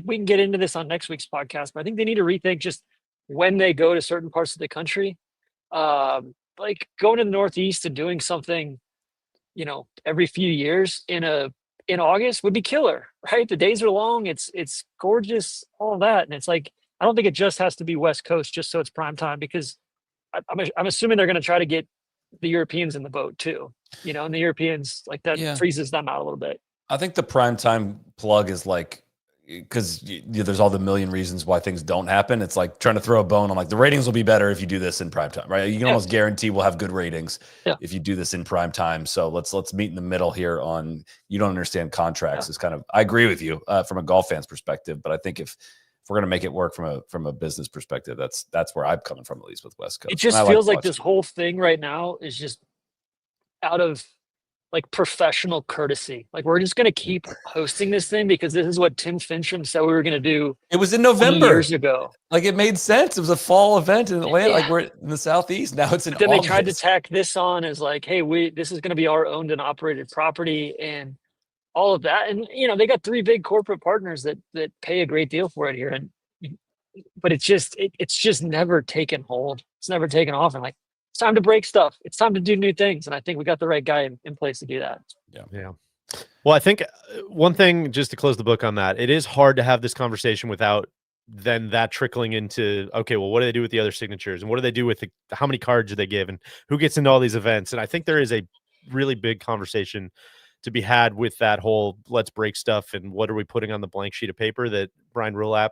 S5: we can get into this on next week's podcast, but I think they need to rethink just when they go to certain parts of the country. Like going to the Northeast and doing something, every few years in August would be killer, right? The days are long, it's gorgeous, all that. And it's like I don't think it just has to be West Coast just so it's prime time, because I'm assuming they're going to try to get the Europeans in the boat too, and the Europeans that freezes them out a little bit.
S3: I think the primetime plug is because there's all the million reasons why things don't happen. It's like trying to throw a bone on the ratings will be better if you do this in primetime, right? You can almost guarantee we'll have good ratings if you do this in primetime. So let's meet in the middle here on, you don't understand contracts is kind of, I agree with you from a golf fan's perspective, but I think if we're going to make it work from a business perspective, that's where I'm coming from, at least with West Coast.
S5: It just feels like this whole thing right now is just out of professional courtesy. We're just going to keep hosting this thing because this is what Tim Fincham said we were going to do.
S3: It was in November
S5: years ago.
S3: It made sense. It was a fall event in Atlanta. We're in the Southeast now. It's in
S5: then
S3: August.
S5: They tried to tack this on as hey, this is going to be our owned and operated property and all of that. And they got 3 big corporate partners that pay a great deal for it here. But it's just never taken hold. It's never taken off. And it's time to break stuff. It's time to do new things. And I think we got the right guy in place to do that.
S4: Yeah. Well, I think one thing, just to close the book on that, it is hard to have this conversation without then that trickling into, okay, well, what do they do with the other signatures? And what do they do with how many cards do they give? And who gets into all these events? And I think there is a really big conversation to be had with that whole let's break stuff and what are we putting on the blank sheet of paper that Brian Rulap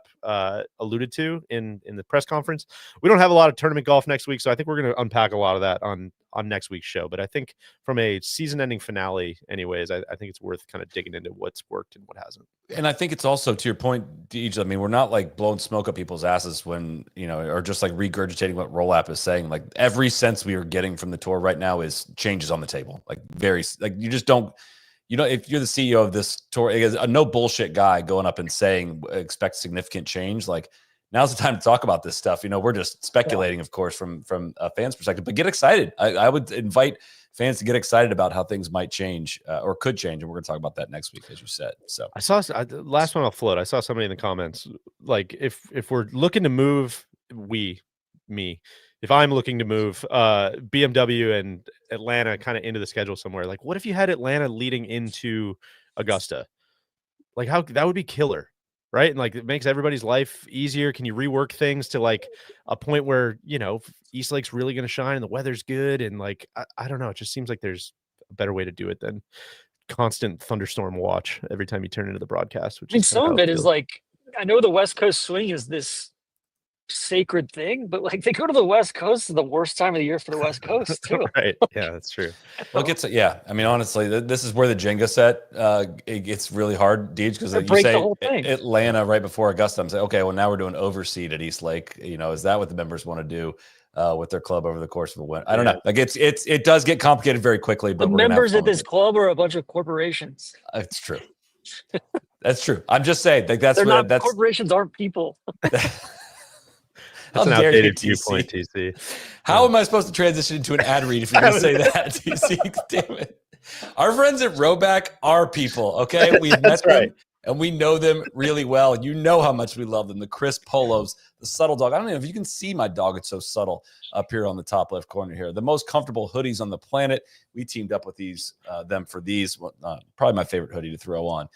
S4: alluded to in the press conference. We don't have a lot of tournament golf next week, so I think we're going to unpack a lot of that on next week's show. But I think from a season-ending finale, anyways, I think it's worth kind of digging into what's worked and what hasn't.
S3: And I think it's also, to your point, Deej, I mean, we're not blowing smoke up people's asses when, or just regurgitating what Rulap is saying. Every sense we are getting from the tour right now is changes on the table. You just don't. If you're the CEO of this tour, a no bullshit guy going up and saying expect significant change, now's the time to talk about this stuff. We're just speculating, of course, from a fan's perspective, but get excited. I would invite fans to get excited about how things might change or could change. And we're going to talk about that next week, as you said. So
S4: I saw last one I'll float. I saw somebody in the comments, like if we're looking to move, if I'm looking to move BMW and Atlanta kind of into the schedule somewhere, like what if you had Atlanta leading into Augusta? Like how that would be killer, right? And like it makes everybody's life easier. Can you rework things to like a point where, you know, East Lake's really going to shine and the weather's good? And like, I don't know. It just seems like there's a better way to do it than constant thunderstorm watch every time you turn into the broadcast. Which
S5: I mean, some of it is like, I know the West Coast swing is this sacred thing, but like they go to the West Coast is the worst time of the year for the West Coast too.
S4: Right. Yeah, that's true.
S3: Well, I mean, honestly, this is where the Jenga set it gets really hard, Deej, because like you say Atlanta right before Augusta. I'm saying, okay, well now we're doing overseed at East Lake. You know, is that what the members want to do with their club over the course of a win? I don't know. Like it does get complicated very quickly. But
S5: the members at this club are a bunch of corporations.
S3: It's true. That's true. I'm just saying, like that's
S5: corporations aren't people.
S4: That's an outdated viewpoint, TC.
S3: How am I supposed to transition into an ad read if you're going to say that, TC? Damn it. Our friends at Rhoback are people, okay? We've met them and we know them really well. You know how much we love them. The crisp polos, the subtle dog. I don't know if you can see my dog. It's so subtle up here on the top left corner here. The most comfortable hoodies on the planet. We teamed up with them for these. Probably my favorite hoodie to throw on.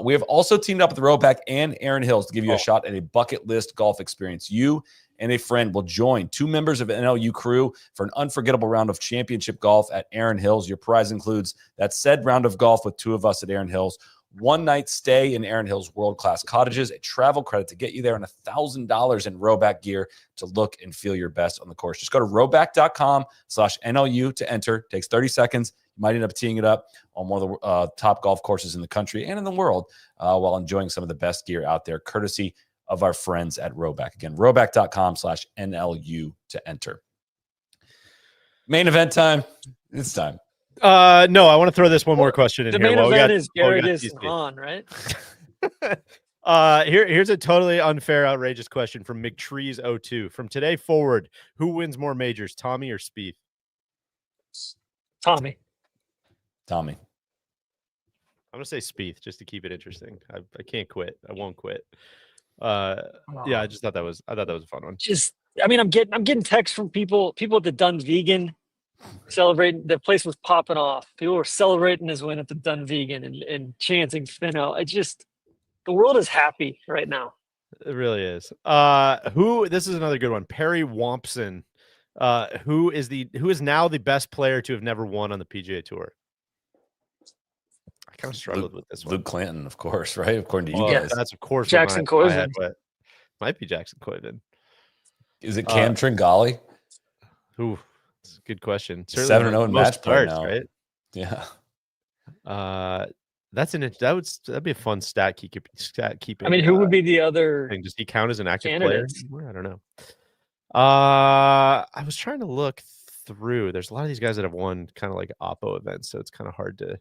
S3: We have also teamed up with Rhoback and Erin Hills to give you a shot at a bucket list golf experience. You and a friend will join 2 members of NLU crew for an unforgettable round of championship golf at Erin Hills. Your prize includes that said round of golf with 2 of us at Erin Hills, 1 night stay in Erin Hills world-class cottages, a travel credit to get you there, and $1,000 in Rhoback gear to look and feel your best on the course. Just go to rhoback.com/NLU to enter. It takes 30 seconds. You might end up teeing it up on one of the top golf courses in the country and in the world while enjoying some of the best gear out there, courtesy of our friends at Rhoback. Again, rhoback.com/NLU to enter. Main event time. It's time.
S4: No, I want to throw this one more question in here.
S5: The main event is Gary on, right?
S4: Here's a totally unfair, outrageous question from McTrees02. From today forward, who wins more majors, Tommy or Spieth?
S5: Tommy.
S4: I'm gonna say Spieth just to keep it interesting. I can't quit. I won't quit. Yeah, I thought that was a fun one.
S5: I'm getting texts from people at the Dun Vegan celebrating. The place was popping off. People were celebrating his win at the Dun Vegan and chanting Finno. The world is happy right now.
S4: It really is. This is another good one. Perry Wompson. Who is now the best player to have never won on the PGA Tour? I kind of struggled with this one.
S3: Luke Clanton, of course, right? According to you guys.
S4: That's of course
S5: Jackson Coyven.
S4: Might be Jackson Coyven.
S3: Is it Cam Tringali?
S4: Ooh, that's a good question.
S3: 7-0 in match play now,
S4: right?
S3: Yeah.
S4: That'd be a fun stat keeping.
S5: I mean, who would be the other
S4: thing? Does he count as an active
S5: candidates?
S4: player? I don't know. I was trying to look through. There's a lot of these guys that have won kind of like Oppo events, so it's kind of hard to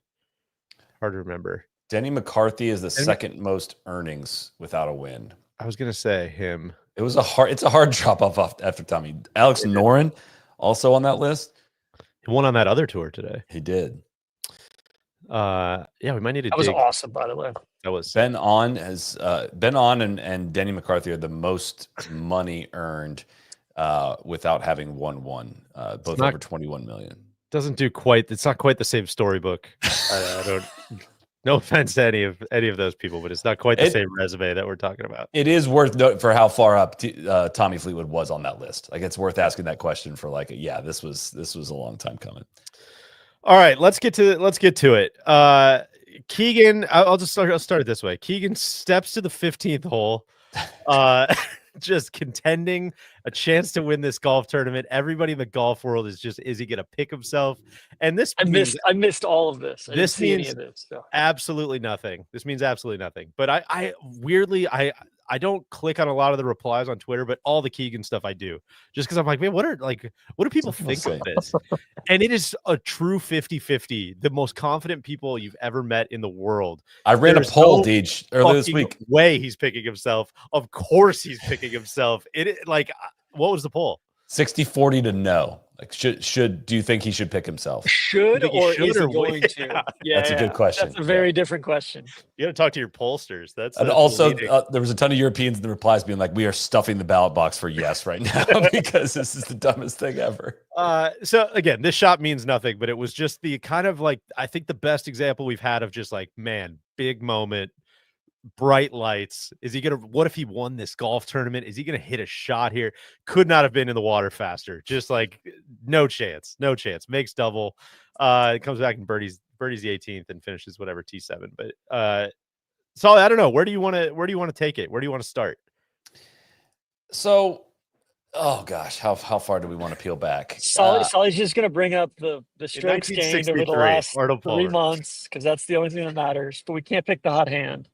S4: remember.
S3: Denny McCarthy is the second most earnings without a win.
S4: I was gonna say him.
S3: It's a hard drop off after Tommy. Alex Noren also on that list.
S4: He won on that other tour today.
S3: He did.
S4: Yeah, we might need to.
S5: That was awesome, by the way.
S4: That was
S3: Ben On and Denny McCarthy are the most money earned without having won one. Both over 21 million.
S4: It's not quite the same storybook. I don't. No offense to any of those people, but it's not quite the same resume that we're talking about.
S3: It is worth noting for how far up Tommy Fleetwood was on that list. Like, it's worth asking that question for this was a long time coming.
S4: All right, let's get to it. Keegan, I'll start it this way. Keegan steps to the 15th hole, just contending a chance to win this golf tournament. Everybody in the golf world is he going to pick himself? And this
S5: I missed all of this.
S4: This means absolutely nothing. This means absolutely nothing. But I weirdly don't click on a lot of the replies on Twitter, but all the Keegan stuff I do, just because I'm like, man, what do people think of this? And it is a true 50-50. The most confident people you've ever met in the world.
S3: I ran a poll, Deej, earlier this week.
S4: Way he's picking himself. Of course he's picking himself. What was the poll?
S3: 60-40 to no. Like, do you think he should pick himself?
S5: Should or is he
S4: would?
S5: going to? Yeah,
S3: That's a good question.
S5: That's a very different question.
S4: You got to talk to your pollsters.
S3: And also, there was a ton of Europeans in the replies being like, "We are stuffing the ballot box for yes right now because this is the dumbest thing ever."
S4: So again, this shot means nothing, but it was just the kind of like, I think the best example we've had of just like, man, big moment, bright lights. Is he gonna, what if he won this golf tournament? Is he gonna hit a shot here? Could not have been in the water faster. Just like no chance. Makes double. It comes back and birdies the 18th and finishes whatever T7. But so I don't know. Where do you want to take it? Where do you want to start?
S3: So, oh gosh, how far do we want to peel back?
S5: Solly's just gonna bring up the strokes gained over the last 3 months because that's the only thing that matters. But we can't pick the hot hand.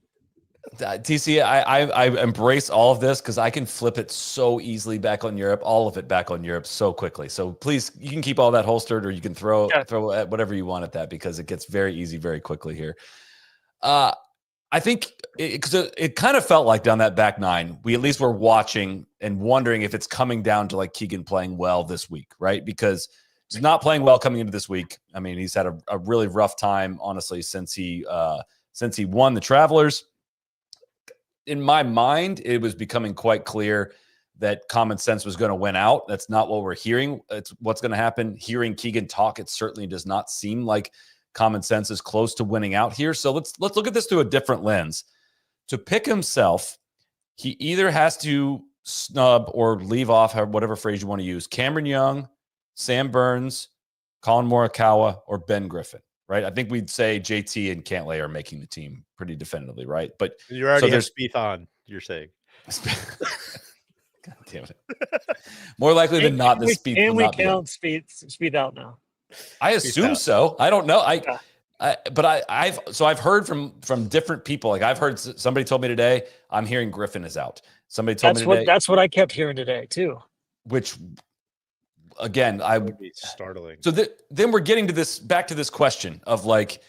S3: TC, I embrace all of this because I can flip it so easily back on Europe, all of it back on Europe so quickly. So please, you can keep all that holstered, or you can throw at whatever you want at that because it gets very easy very quickly here. I think because it kind of felt like down that back nine, we at least were watching and wondering if it's coming down to like Keegan playing well this week, right? Because he's not playing well coming into this week. I mean, he's had a really rough time, honestly, since he won the Travelers. In my mind, it was becoming quite clear that common sense was going to win out. That's not what we're hearing. It's what's going to happen. Hearing Keegan talk, it certainly does not seem like common sense is close to winning out here. So let's look at this through a different lens. To pick himself, he either has to snub or leave off, whatever phrase you want to use, Cameron Young, Sam Burns, Colin Morikawa, or Ben Griffin. Right, I think we'd say JT and Cantlay are making the team pretty definitively, right? But
S4: you already have Spieth on. You're saying,
S3: God damn it! More likely than not, the Spieth.
S5: And we count Spieth out now.
S3: I assume so. I don't know. I've heard from different people. Like I've heard somebody told me today. I'm hearing Griffin is out. Somebody told me today.
S5: That's what I kept hearing today too.
S3: Which. Again, I would
S4: be startling.
S3: So then we're getting to back to this question of like,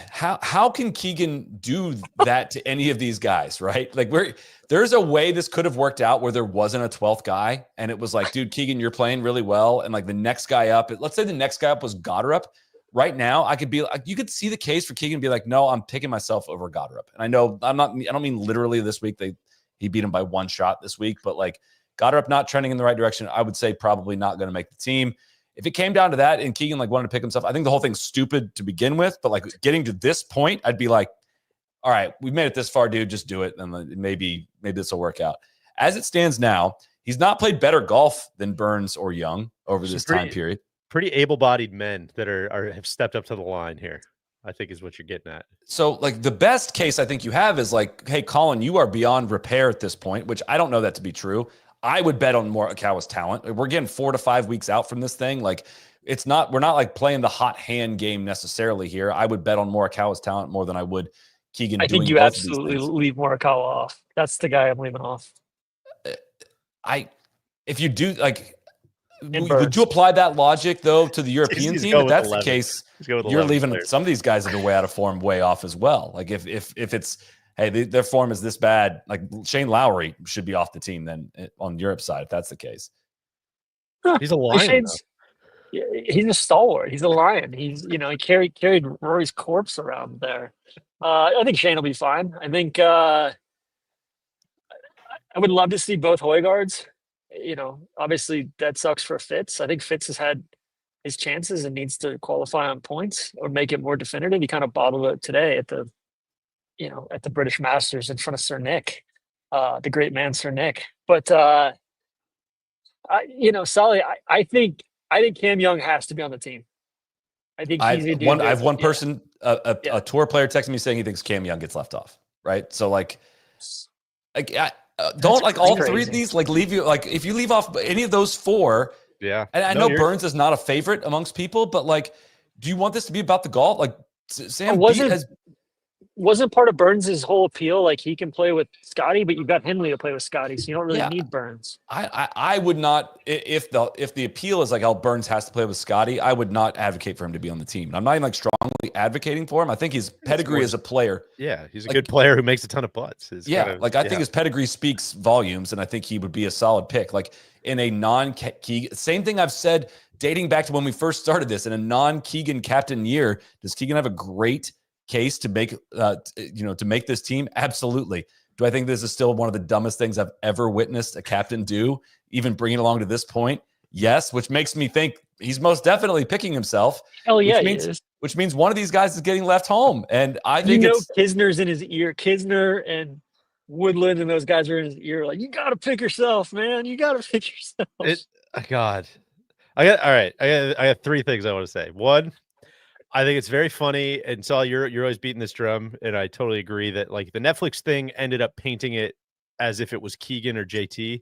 S3: how can Keegan do that to any of these guys, right? Like there's a way this could have worked out where there wasn't a 12th guy. And it was like, dude, Keegan, you're playing really well. And like the next guy up, let's say the next guy up was Goddard. Right now, I could be like, you could see the case for Keegan and be like, no, I'm picking myself over Goddard. And I know I don't mean literally this week. He beat him by 1 shot this week, but like, Goddard not trending in the right direction. I would say probably not going to make the team. If it came down to that and Keegan like wanted to pick himself, I think the whole thing's stupid to begin with. But like getting to this point, I'd be like, all right, we've made it this far, dude. Just do it. And maybe this will work out. As it stands now, he's not played better golf than Burns or Young over this time period.
S4: Pretty able-bodied men that have stepped up to the line here, I think is what you're getting at.
S3: So like the best case I think you have is like, hey, Colin, you are beyond repair at this point, which I don't know that to be true. I would bet on Morikawa's talent. We're getting 4 to 5 weeks out from this thing. Like we're not like playing the hot hand game necessarily here. I would bet on Morikawa's talent more than I would Keegan.
S5: I think you absolutely leave Morikawa off. That's the guy I'm leaving off.
S3: If you do like, would you apply that logic though to the European team? If that's the case, you're leaving some of these guys that are way out of form, way off as well. Like if it's, hey, their form is this bad. Like Shane Lowry should be off the team then on Europe's side, if that's the case.
S4: He's a lion.
S5: He's a stalwart. He's a lion. He carried Rory's corpse around there. I think Shane will be fine. I think I would love to see both Højgaards. Obviously that sucks for Fitz. I think Fitz has had his chances and needs to qualify on points or make it more definitive. He kind of bottled it today at the British Masters in front of Sir Nick, the great man, Sir Nick. But, Solly, I think Cam Young has to be on the team. I think I have one
S3: person, a tour player texting me saying he thinks Cam Young gets left off. Right. So don't like all three of these, like leave you, like if you leave off any of those 4.
S4: Yeah.
S3: And I know Burns is not a favorite amongst people, but like, do you want this to be about the golf? Like Sam
S5: wasn't part of Burns' whole appeal. Like he can play with Scottie, but you've got Henley to play with Scottie, so you don't really need Burns.
S3: I would not, if the appeal is like, oh, Burns has to play with Scottie, I would not advocate for him to be on the team. I'm not even like strongly advocating for him. I think his pedigree as a player.
S4: Yeah, he's a good player who makes a ton of putts.
S3: I think his pedigree speaks volumes, and I think he would be a solid pick. Like in a non-Keegan, same thing I've said dating back to when we first started this. In a non-Keegan captain year, does Keegan have a great case to make to make this team? Absolutely. Do I think this is still one of the dumbest things I've ever witnessed a captain do, even bringing it along to this point? Yes, which makes me think he's most definitely picking himself.
S5: Hell yeah,
S3: which means one of these guys is getting left home. And I think
S5: Kisner's in his ear. Kisner and Woodland and those guys are in his ear. Like, you got to pick yourself, man. You got to pick yourself.
S4: God. I got three things I want to say. One, I think it's very funny, and Saul, you're always beating this drum, and I totally agree that like the Netflix thing ended up painting it as if it was Keegan or JT,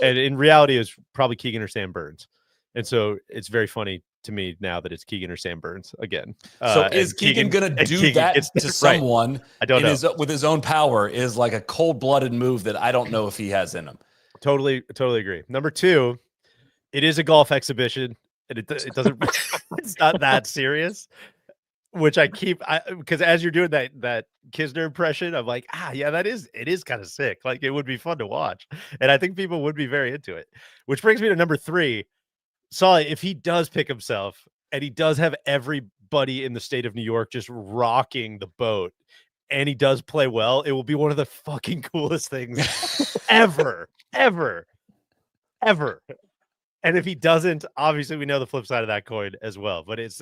S4: and in reality, it was probably Keegan or Sam Burns, and so it's very funny to me now that it's Keegan or Sam Burns again.
S3: So is Keegan going to do that to someone?
S4: I don't know.
S3: With his own power is like a cold-blooded move that I don't know if he has in him.
S4: Totally agree. Number two, it is a golf exhibition. And it doesn't it's not that serious, which because as you're doing that Kisner impression, I'm like, it is kind of sick. Like it would be fun to watch. And I think people would be very into it, which brings me to number three. Solly, if he does pick himself and he does have everybody in the state of New York just rocking the boat and he does play well, it will be one of the fucking coolest things ever. And if he doesn't, obviously we know the flip side of that coin as well. But it's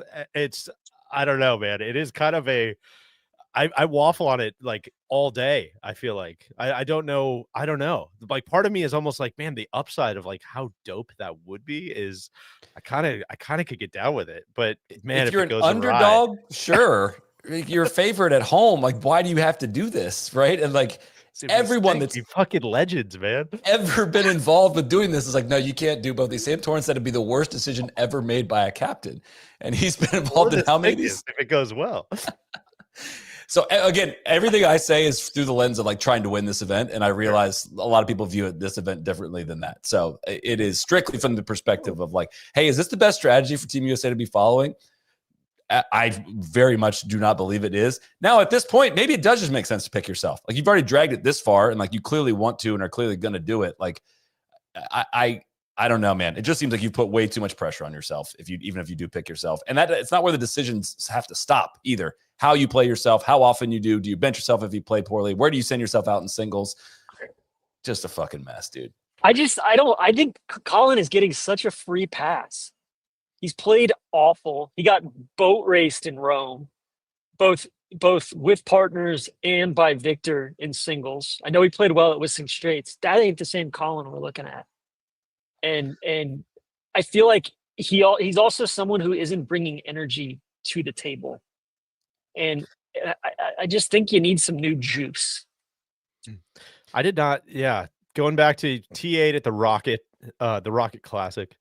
S4: I don't know, man. It is kind of I waffle on it like all day. I feel like I don't know. Like part of me is almost like, man, the upside of like how dope that would be is I kind of could get down with it. But man,
S3: if you're an underdog, sure. You're a favorite at home. Like, why do you have to do this, right? And like. Everyone that's
S4: fucking legends, man,
S3: ever been involved with doing this is like, no, you can't do both these. Sam Torrance said it'd be the worst decision ever made by a captain, and he's been involved in how many of these?
S4: If it goes well.
S3: So again, everything I say is through the lens of like trying to win this event, and I realize a lot of people view this event differently than that. So it is strictly from the perspective of like, hey, is this the best strategy for Team USA to be following? I very much do not believe it is. Now, at this point, maybe it does just make sense to pick yourself. Like, you've already dragged it this far, and like you clearly want to and are clearly going to do it. Like, I don't know, man. It just seems like you've put way too much pressure on yourself even if you do pick yourself. And that it's not where the decisions have to stop either. How you play yourself, how often you do you bench yourself if you play poorly? Where do you send yourself out in singles? Just a fucking mess, dude. I
S5: think Colin is getting such a free pass. He's played awful. He got boat raced in Rome, both with partners and by Victor in singles. I know he played well at Whistling Straits. That ain't the same Colin we're looking at. And I feel like he's also someone who isn't bringing energy to the table. And I just think you need some new juice.
S4: I did not. Yeah. Going back to T8 at the Rocket Classic.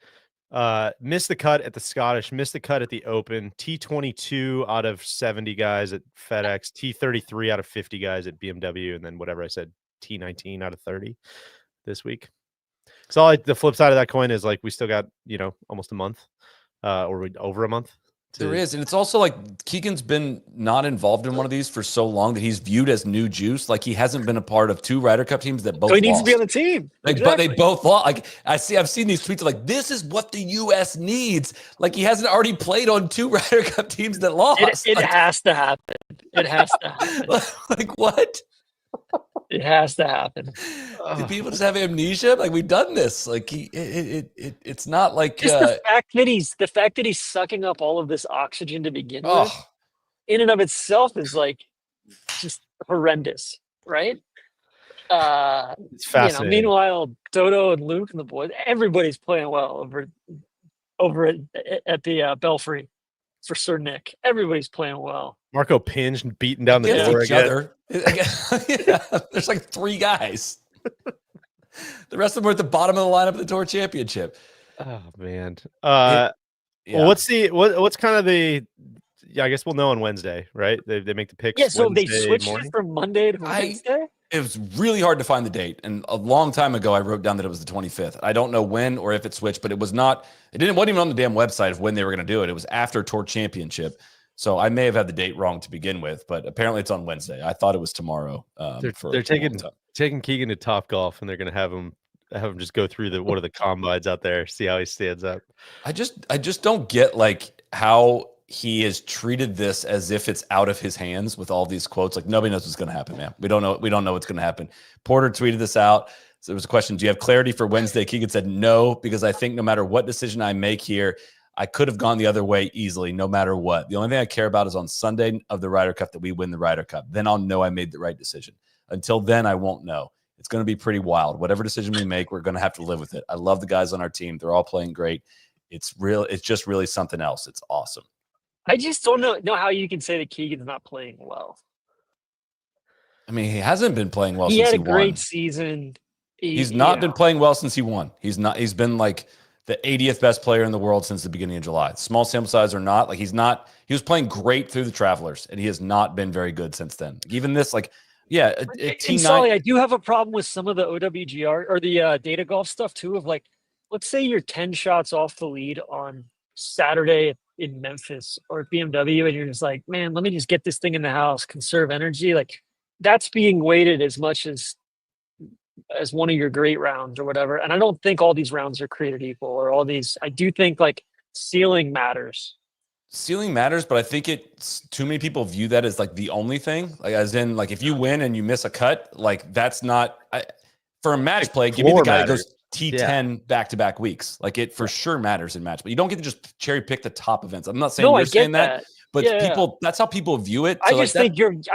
S4: Missed the cut at the Scottish, missed the cut at the Open, T22 out of 70 guys at FedEx, T33 out of 50 guys at BMW, and then whatever I said, T19 out of 30 this week. So like the flip side of that coin is like we still got, almost a month, or over a month.
S3: There is, and it's also like Keegan's been not involved in one of these for so long that he's viewed as new juice. Like he hasn't been a part of two Ryder Cup teams that both.
S5: So he needs to be on the team.
S3: Like, exactly. But they both lost. Like I've seen these tweets of like, this is what the U.S. needs. Like he hasn't already played on two Ryder Cup teams that lost.
S5: It has to happen. It has to happen.
S3: Like what?
S5: It has to happen.
S3: Do people just have amnesia? Like we've done this. Like it's not like
S5: just the fact that he's sucking up all of this oxygen to begin with, in and of itself is like just horrendous, right?
S4: It's fascinating.
S5: Meanwhile, Dodo and Luke and the boys, everybody's playing well over at the Belfry for Sir Nick. Everybody's playing well.
S4: Marco Pinge beating down the door again.
S3: Yeah, there's like three guys. The rest of them are at the bottom of the lineup of the Tour Championship.
S4: Oh man. Well, what's kind of the yeah, I guess we'll know on Wednesday, right? They make the picks.
S5: Yeah, so they
S4: Wednesday
S5: switched
S4: morning.
S5: it from Monday to Wednesday.
S3: It was really hard to find the date, and a long time ago, I wrote down that it was the 25th. I don't know when or if it switched, but it was not. Wasn't even on the damn website of when they were going to do it. It was after Tour Championship, so I may have had the date wrong to begin with. But apparently, it's on Wednesday. I thought it was tomorrow.
S4: They're taking Keegan to Top Golf, and they're going to have him just go through one of the combines out there, see how he stands up.
S3: I just don't get like how he has treated this as if it's out of his hands with all these quotes. Like nobody knows what's going to happen, man. We don't know what's going to happen. Porter tweeted this out. So there was a question. Do you have clarity for Wednesday? Keegan said no, because I think no matter what decision I make here, I could have gone the other way easily, no matter what. The only thing I care about is on Sunday of the Ryder Cup that we win the Ryder Cup. Then I'll know I made the right decision. Until then, I won't know. It's going to be pretty wild. Whatever decision we make, we're going to have to live with it. I love the guys on our team. They're all playing great. It's just really something else. It's awesome.
S5: I just don't know how you can say that Keegan's not playing well.
S3: I mean, he hasn't been playing well
S5: He
S3: since
S5: had
S3: he
S5: a
S3: won.
S5: great season.
S3: He's not been playing well since he won. He's been like the 80th best player in the world since the beginning of July. Small sample size or not, like he was playing great through the Travelers, and he has not been very good since then. Even this, like, yeah.
S5: Sully, I do have a problem with some of the OWGR or the data golf stuff too, of like, let's say you're 10 shots off the lead on Saturday in Memphis or at BMW, and you're just like, man, let me just get this thing in the house, conserve energy. Like that's being weighted as much as one of your great rounds or whatever. And I don't think all these rounds are created equal, or all these. I do think like ceiling matters.
S3: Ceiling matters, but I think it's too many people view that as like the only thing. Like as in, like if you win and you miss a cut, like that's not for a match play. Give me the guy that goes T10 back-to-back weeks. Like it for sure matters in match, but you don't get to just cherry pick the top events. I'm not saying you're saying that, but people, that's how people view it. So
S5: I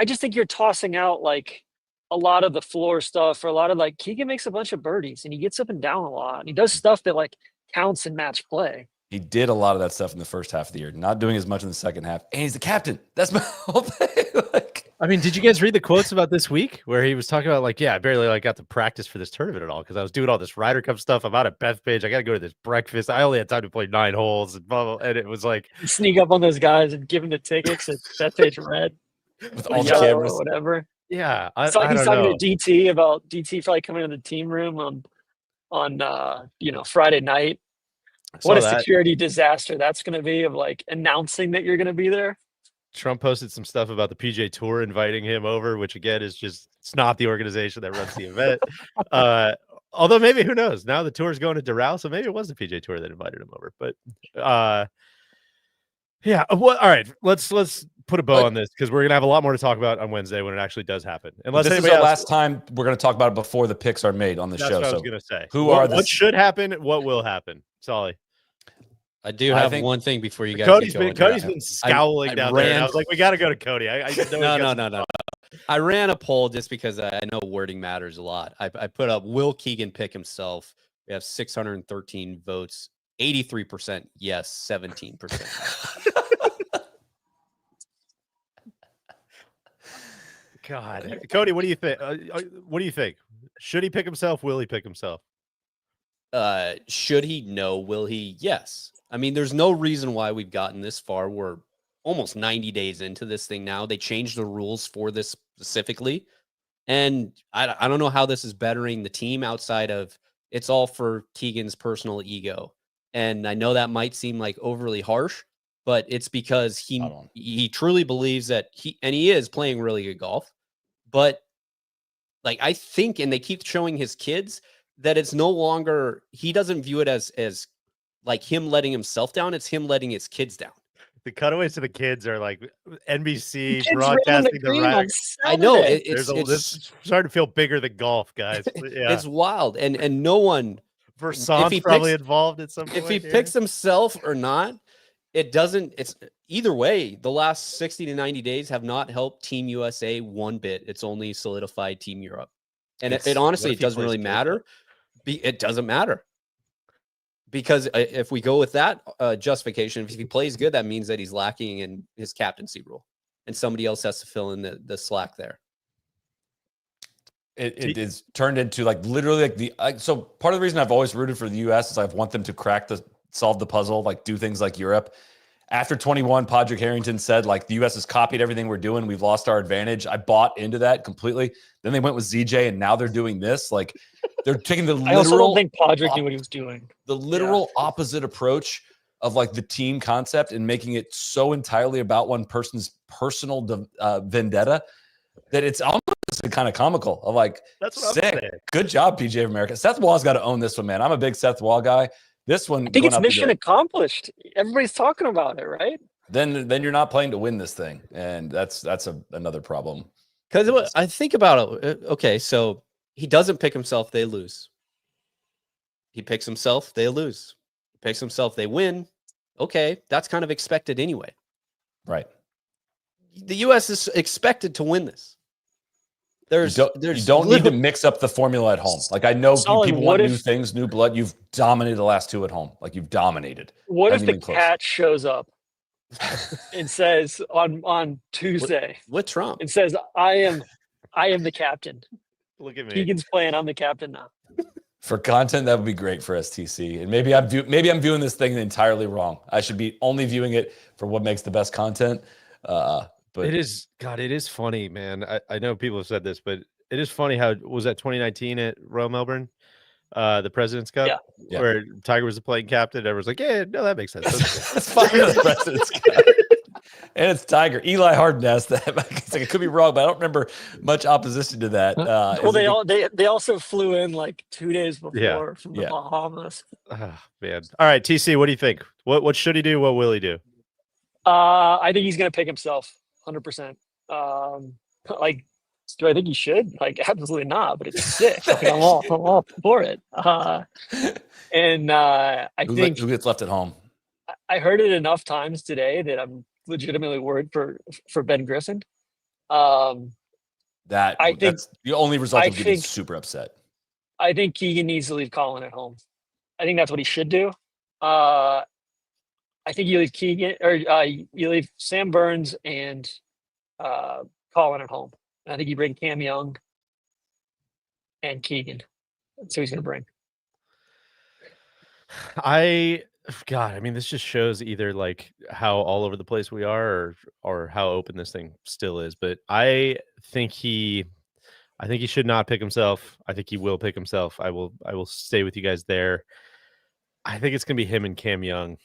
S5: just think you're tossing out like a lot of the floor stuff, or a lot of like Keegan makes a bunch of birdies and he gets up and down a lot and he does stuff that like counts in match play.
S3: He did a lot of that stuff in the first half of the year, not doing as much in the second half. And he's the captain. That's my whole thing. Like,
S4: I mean, did you guys read the quotes about this week where he was talking about like, yeah, I barely like got to practice for this tournament at all because I was doing all this Ryder Cup stuff. I'm out at Bethpage. I got to go to this breakfast. I only had time to play 9 holes and blah, blah, and it was like
S5: sneak up on those guys and give them the tickets at Bethpage Red
S3: with all the cameras
S5: or whatever.
S4: Yeah,
S5: he's talking to DT about DT probably coming in the team room on Friday night. What a security disaster that's going to be, of like announcing that you're going to be there.
S4: Trump posted some stuff about the PGA Tour inviting him over, which again is just, it's not the organization that runs the event. Although maybe, who knows? Now the tour is going to Doral, so maybe it was the PGA Tour that invited him over. But yeah, all right, let's put a bow on this because we're gonna have a lot more to talk about on Wednesday when it actually does happen.
S3: Unless this is the last time we're gonna talk about it before the picks are made on the show.
S4: That's what I was gonna say. What should happen? What will happen? Solly.
S6: I do have one thing before you guys.
S4: Cody's been scowling down there. And I was like, we got to go to Cody.
S6: No. I ran a poll just because I know wording matters a lot. I put up, will Keegan pick himself? We have 613 votes. 83% yes, 17%.
S4: God, Cody, what do you think? What do you think? Should he pick himself? Will he pick himself?
S6: Should he? No. Will he? Yes. I mean, there's no reason why we've gotten this far. We're almost 90 days into this thing now. They changed the rules for this specifically. And I don't know how this is bettering the team outside of it's all for Keegan's personal ego. And I know that might seem like overly harsh, but it's because he truly believes that he is playing really good golf. But like, I think, and they keep showing his kids that it's no longer, he doesn't view it as like him letting himself down. It's him letting his kids down.
S4: The cutaways to the kids are like NBC broadcasting the Ryder.
S6: I know
S4: it's starting to feel bigger than golf, guys. Yeah.
S6: It's wild, and no one.
S4: Versant's probably involved at some point.
S6: If he picks himself or not, it doesn't. It's either way. The last 60 to 90 days have not helped Team USA one bit. It's only solidified Team Europe, and it honestly it doesn't really matter. It doesn't matter. Because if we go with that justification, if he plays good, that means that he's lacking in his captaincy role, and somebody else has to fill in the slack there.
S3: It is turned into like literally like so part of the reason I've always rooted for the U.S. is I want them to solve the puzzle, like do things like Europe. After 21, Padraig Harrington said, like, the U.S. has copied everything we're doing. We've lost our advantage. I bought into that completely. Then they went with ZJ, and now they're doing this. Like, they're taking the literal.
S5: I also don't think Padraig knew what he was doing.
S3: The literal opposite approach of, like, the team concept and making it so entirely about one person's personal vendetta that it's almost kind of comical. Of like,
S4: That's what
S3: sick. Good job, PGA of America. Seth Wall's got to own this one, man. I'm a big Seth Wall guy. This one,
S5: I think it's mission accomplished. Everybody's talking about it, right?
S3: Then you're not playing to win this thing, and that's another problem.
S6: Because I think about it. Okay, so he doesn't pick himself, they lose. He picks himself, they lose. He picks himself, they win. Okay, that's kind of expected anyway.
S3: Right.
S6: The U.S. is expected to win this. You
S3: don't need to mix up the formula at home. Like, I know people want new things, new blood. You've dominated the last two at home. Like, you've dominated.
S5: What if the cat shows up and says on Tuesday
S6: with Trump
S5: and says, I am the captain.
S4: Look at me.
S5: Keegan's playing. I'm the captain now.
S3: For content, that would be great for STC. And maybe I'm viewing this thing entirely wrong. I should be only viewing it for what makes the best content. But
S4: it is funny, man. I know people have said this, but it is funny how was that 2019 at Royal Melbourne, the President's Cup, where Tiger was the playing captain. Everyone's like, yeah, no, that makes sense.
S3: That's fine. The President's Cup. And it's Tiger. Eli Harden asked that. It's like, it could be wrong, but I don't remember much opposition to that.
S5: Well, they also flew in like 2 days before from the Bahamas.
S4: Oh, man. All right, TC, what do you think? What should he do? What will he do?
S5: I think he's gonna pick himself 100%. Like, do I think he should? Like, absolutely not. But it's sick. Okay, I'm all for it. I think
S3: who gets left at home.
S5: I heard it enough times today that I'm legitimately worried for Ben Griffin. I think
S3: that's the only result of getting super upset.
S5: I think Keegan needs to leave Colin at home. I think that's what he should do. I think you leave Keegan or you leave Sam Burns and Colin at home. And I think you bring Cam Young and Keegan. That's who he's going to bring.
S4: I mean, this just shows either like how all over the place we are, or how open this thing still is. But I think he should not pick himself. I think he will pick himself. I will stay with you guys there. I think it's gonna be him and Cam Young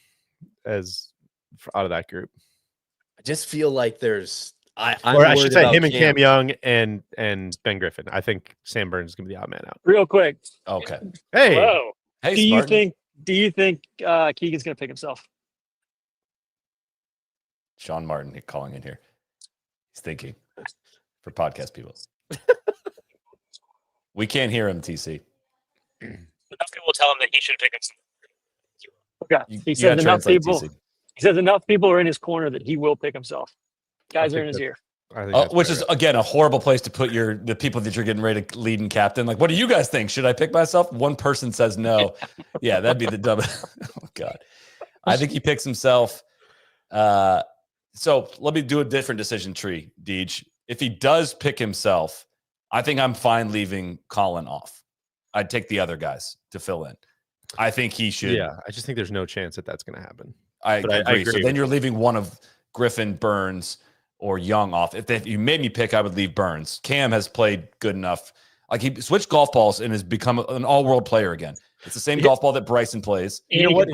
S4: as out of that group.
S6: I just feel like there's
S4: I should say him and Cam Young and Ben Griffin. I think Sam Burns is gonna be the odd man out.
S5: Real quick.
S3: Okay.
S4: Hey.
S5: Whoa.
S3: Hey,
S5: Do you think Keegan's going to pick himself?
S3: Sean Martin calling in here. He's thinking for podcast people. We can't hear him, TC.
S5: Enough people tell him that he should pick himself. Okay. He says enough people are in his corner that he will pick himself. Guys are in his ear.
S3: Which is, again, a horrible place to put the people that you're getting ready to lead and captain. Like, what do you guys think? Should I pick myself? One person says no. Yeah, that'd be the dumbest. Oh, God. I think he picks himself. So let me do a different decision tree, Deej. If he does pick himself, I think I'm fine leaving Colin off. I'd take the other guys to fill in. I think he should.
S4: Yeah, I just think there's no chance that that's going to happen.
S3: I agree. So then you're leaving one of Griffin, Burns, or Young off. If you made me pick, I would leave Burns. Cam has played good enough. Like, he switched golf balls and has become an all-world player again. It's the same golf ball that Bryson plays.
S4: You know what?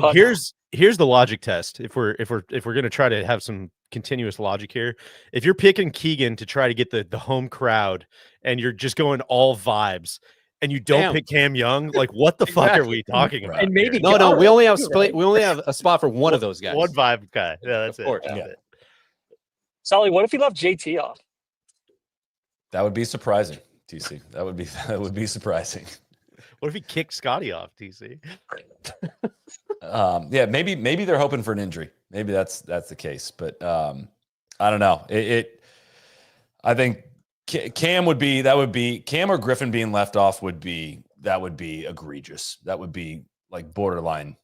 S4: Here's the logic test. If we're going to try to have some continuous logic here, if you're picking Keegan to try to get the home crowd and you're just going all vibes and you don't pick Cam Young, like, what the fuck are we talking about?
S5: And maybe
S6: no, we only have a spot for one of those guys.
S4: One vibe guy. Yeah, that's it.
S6: Yeah.
S5: Solly, what if he left JT off?
S3: That would be surprising, TC. That would be surprising.
S4: What if he kicked Scottie off, TC?
S3: Yeah, maybe they're hoping for an injury. Maybe that's the case. But I don't know. I think Cam or Griffin being left off would be egregious. That would be like borderline.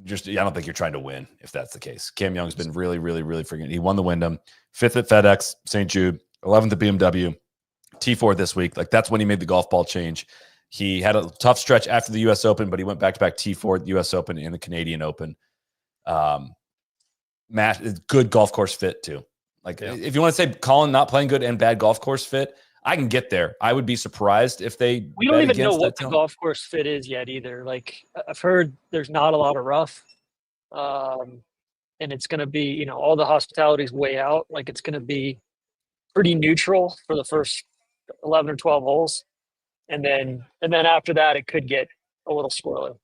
S3: I don't think you're trying to win if that's the case. Cam Young's been really, really, really freaking. He won the Wyndham, 5th at FedEx, St. Jude, 11th at BMW, T4 this week. Like, that's when he made the golf ball change. He had a tough stretch after the U.S. Open, but he went back-to-back T4 at the U.S. Open and the Canadian Open. good golf course fit too. Like if you want to say Colin not playing good and bad golf course fit, I can get there. I would be surprised if
S5: we don't even know what the golf course fit is yet either. Like I've heard there's not a lot of rough. And it's going to be, you know, all the hospitality's way out. Like it's going to be pretty neutral for the first 11 or 12 holes. And then after that, it could get a little squirrely.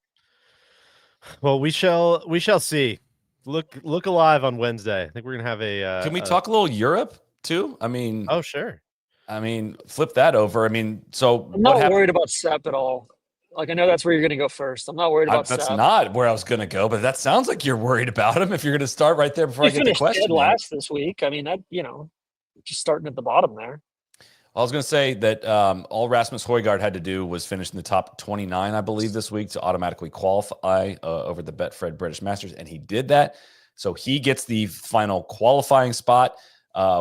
S4: Well, we shall see. Look alive on Wednesday. I think we're going to have a,
S3: can we talk a little Europe too? I mean,
S4: oh, sure.
S3: I mean, flip that over. I mean, so
S5: I'm not worried about Sepp at all. Like, I know that's where you're going to go first. I'm not worried about
S3: that's
S5: Sepp.
S3: not where I was going to go, but that sounds like you're worried about him if you're going to start right there before I get the question.
S5: Dead last this week. I mean, that, you know, just starting at the bottom there.
S3: I was going to say that all Rasmus Højgaard had to do was finish in the top 29, I believe, this week to automatically qualify over the Betfred British Masters, and he did that. So he gets the final qualifying spot,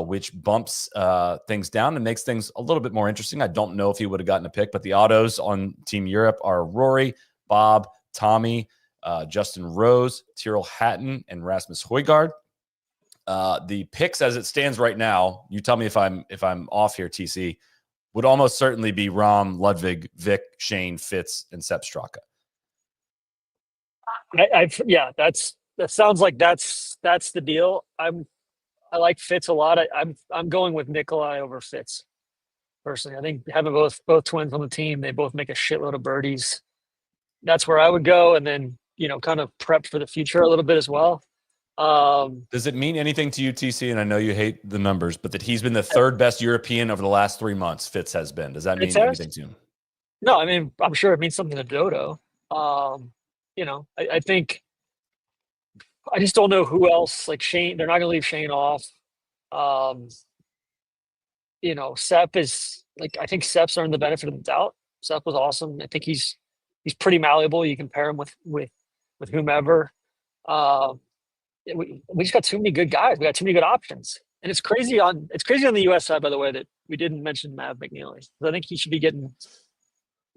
S3: which bumps things down and makes things a little bit more interesting. I don't know if he would have gotten a pick, but the autos on Team Europe are Rory, Bob, Tommy, Justin Rose, Tyrrell Hatton, and Rasmus Højgaard. The picks as it stands right now, you tell me if I'm off here, TC, would almost certainly be Rahm, Ludwig, Vic, Shane, Fitz, and Sepp Straka.
S5: That sounds like that's the deal. I like Fitz a lot. I'm going with Nikolai over Fitz personally. I think having both twins on the team, they both make a shitload of birdies. That's where I would go, and then, you know, kind of prep for the future a little bit as well.
S3: Does it mean anything to you, TC? And I know you hate the numbers, but that he's been the third best European over the last 3 months, Fitz has been. Does that mean anything to him?
S5: No, I mean, I'm sure it means something to Dodo. You know, I think I just don't know who else. Like Shane, they're not going to leave Shane off. You know, Sepp is like, I think Sepp's earned the benefit of the doubt. Sepp was awesome. I think he's pretty malleable. You can pair him with whomever. We just got too many good guys. We got too many good options, and it's crazy on the U.S. side, by the way, that we didn't mention Mav McNeely. I think he should be getting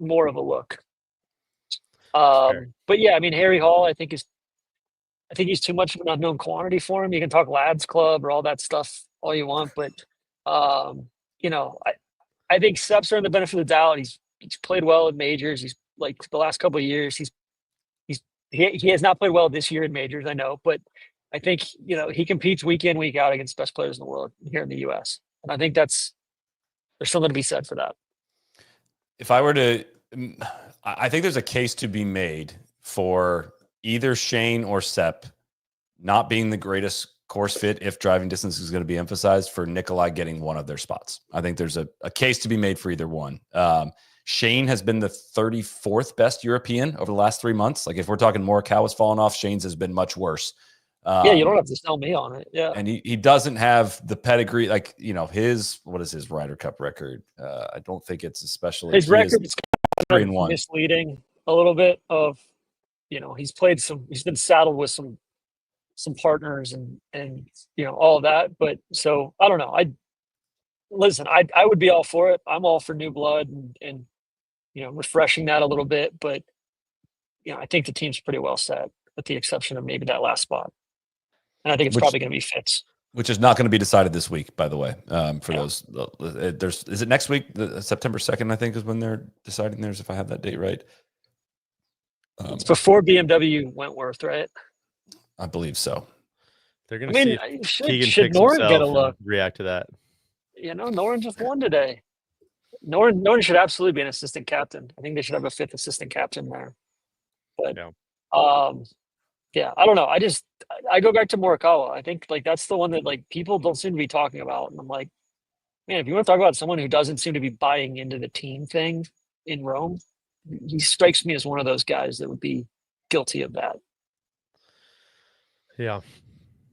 S5: more of a look. Sure. But yeah, I mean, Harry Hall, I think he's too much of an unknown quantity for him. You can talk Lads Club or all that stuff all you want, but you know, I think Sepp's earned the benefit of the doubt. He's played well in majors. He's like the last couple of years. He has not played well this year in majors, I know, but I think, you know, he competes week in, week out against best players in the world here in the U.S. And I think there's something to be said for that.
S3: If I were to, I think there's a case to be made for either Shane or Sepp not being the greatest course fit if driving distance is going to be emphasized, for Nikolai getting one of their spots. I think there's a case to be made for either one. Shane has been the 34th best European over the last 3 months. Like if we're talking Morikawa has fallen off, Shane's has been much worse.
S5: Yeah, you don't have to sell me on it. Yeah.
S3: And he doesn't have the pedigree, like, you know, what is his Ryder Cup record? I don't think it's especially
S5: his record is kind of misleading a little bit of, you know, he's been saddled with some partners and you know, all of that. But so I don't know. I would be all for it. I'm all for new blood and you know, refreshing that a little bit. But you know, I think the team's pretty well set, with the exception of maybe that last spot. And I think it's probably going to be Fitz.
S3: Which is not going to be decided this week, by the way. For those, is it next week? September 2nd, I think, is when they're deciding theirs, if I have that date right.
S5: It's before BMW Wentworth, right?
S3: I believe so.
S4: They're going to see
S5: should Noren get a look?
S4: React to that.
S5: You know, Noren just won today. Noren should absolutely be an assistant captain. I think they should have a 5th assistant captain there. But yeah, I don't know. I go back to Morikawa. I think like that's the one that like people don't seem to be talking about. And I'm like, man, if you want to talk about someone who doesn't seem to be buying into the team thing in Rome, he strikes me as one of those guys that would be guilty of that.
S4: Yeah.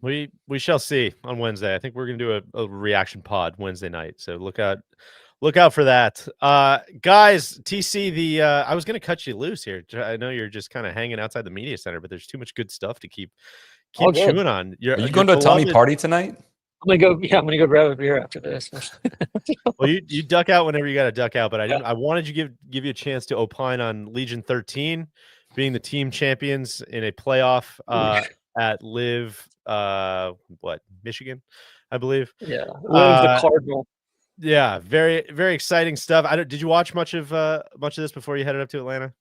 S4: We shall see on Wednesday. I think we're going to do a reaction pod Wednesday night. So look out for that. Guys, TC, I was going to cut you loose here. I know you're just kind of hanging outside the media center, but there's too much good stuff to keep chewing on.
S3: Are you going to a Tommy party tonight?
S5: I'm going to go grab a beer after this.
S4: Well, you duck out whenever you got to duck out, but I wanted to give you a chance to opine on Legion 13 being the team champions in a playoff at LIV, Michigan, I believe.
S5: Yeah, Live the Cardinal.
S4: Yeah, very, very exciting stuff. Did you watch much of this before you headed up to Atlanta?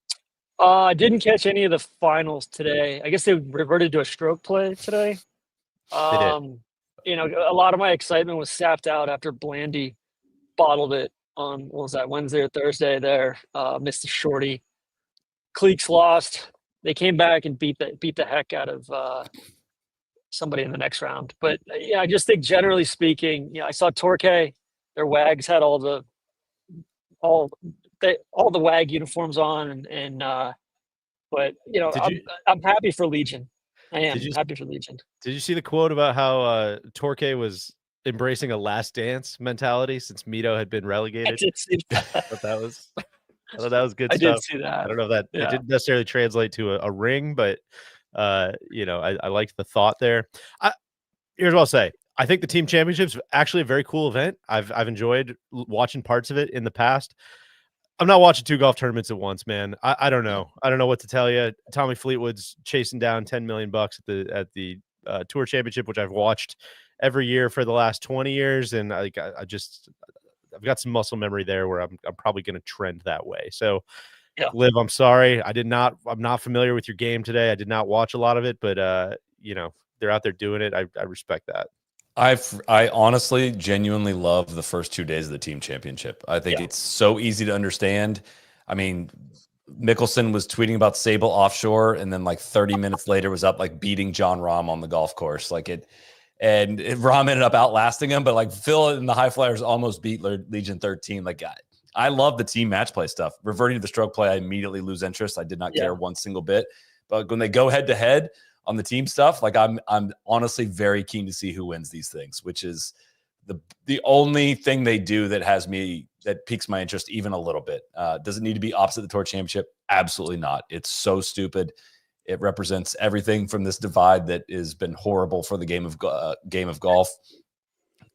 S5: I didn't catch any of the finals today. I guess they reverted to a stroke play today.
S4: They did.
S5: A lot of my excitement was sapped out after Blandy bottled it on, what was that, Wednesday or Thursday there. Missed the shorty. Cleeks lost. They came back and beat the heck out of somebody in the next round. But yeah, I just think generally speaking, I saw Torquay. Their WAGs had all the WAG uniforms on, but I'm happy for Legion. I am happy for Legion.
S4: Did you see the quote about how Torquay was embracing a last dance mentality since Mito had been relegated?
S5: I did see that.
S4: I thought that was good
S5: I
S4: stuff.
S5: did see that.
S4: I don't know if that it didn't necessarily translate to a ring, but I liked the thought there. Here's what I'll say. I think the team championship's actually a very cool event. I've enjoyed watching parts of it in the past. I'm not watching 2 golf tournaments at once, man. I don't know. I don't know what to tell you. Tommy Fleetwood's chasing down $10 million at the Tour Championship, which I've watched every year for the last 20 years, and I've got some muscle memory there where I'm probably going to trend that way. So,
S5: yeah.
S4: Liv, I'm sorry. I'm not familiar with your game today. I did not watch a lot of it, but they're out there doing it. I respect that.
S3: I honestly genuinely love the first 2 days of the team championship. I think it's so easy to understand. I mean, Mickelson was tweeting about Sable offshore, and then like 30 minutes later was up like beating John Rahm on the golf course. Rahm ended up outlasting him, but like Phil and the High Flyers almost beat Legion 13. Like I love the team match play stuff. Reverting to the stroke play, I immediately lose interest. I did not care one single bit. But when they go head to head on the team stuff, like I'm honestly very keen to see who wins these things, which is the only thing they do that piques my interest even a little bit. Does it need to be opposite the Tour Championship? Absolutely not. It's so stupid. It represents everything from this divide that has been horrible for the game of golf.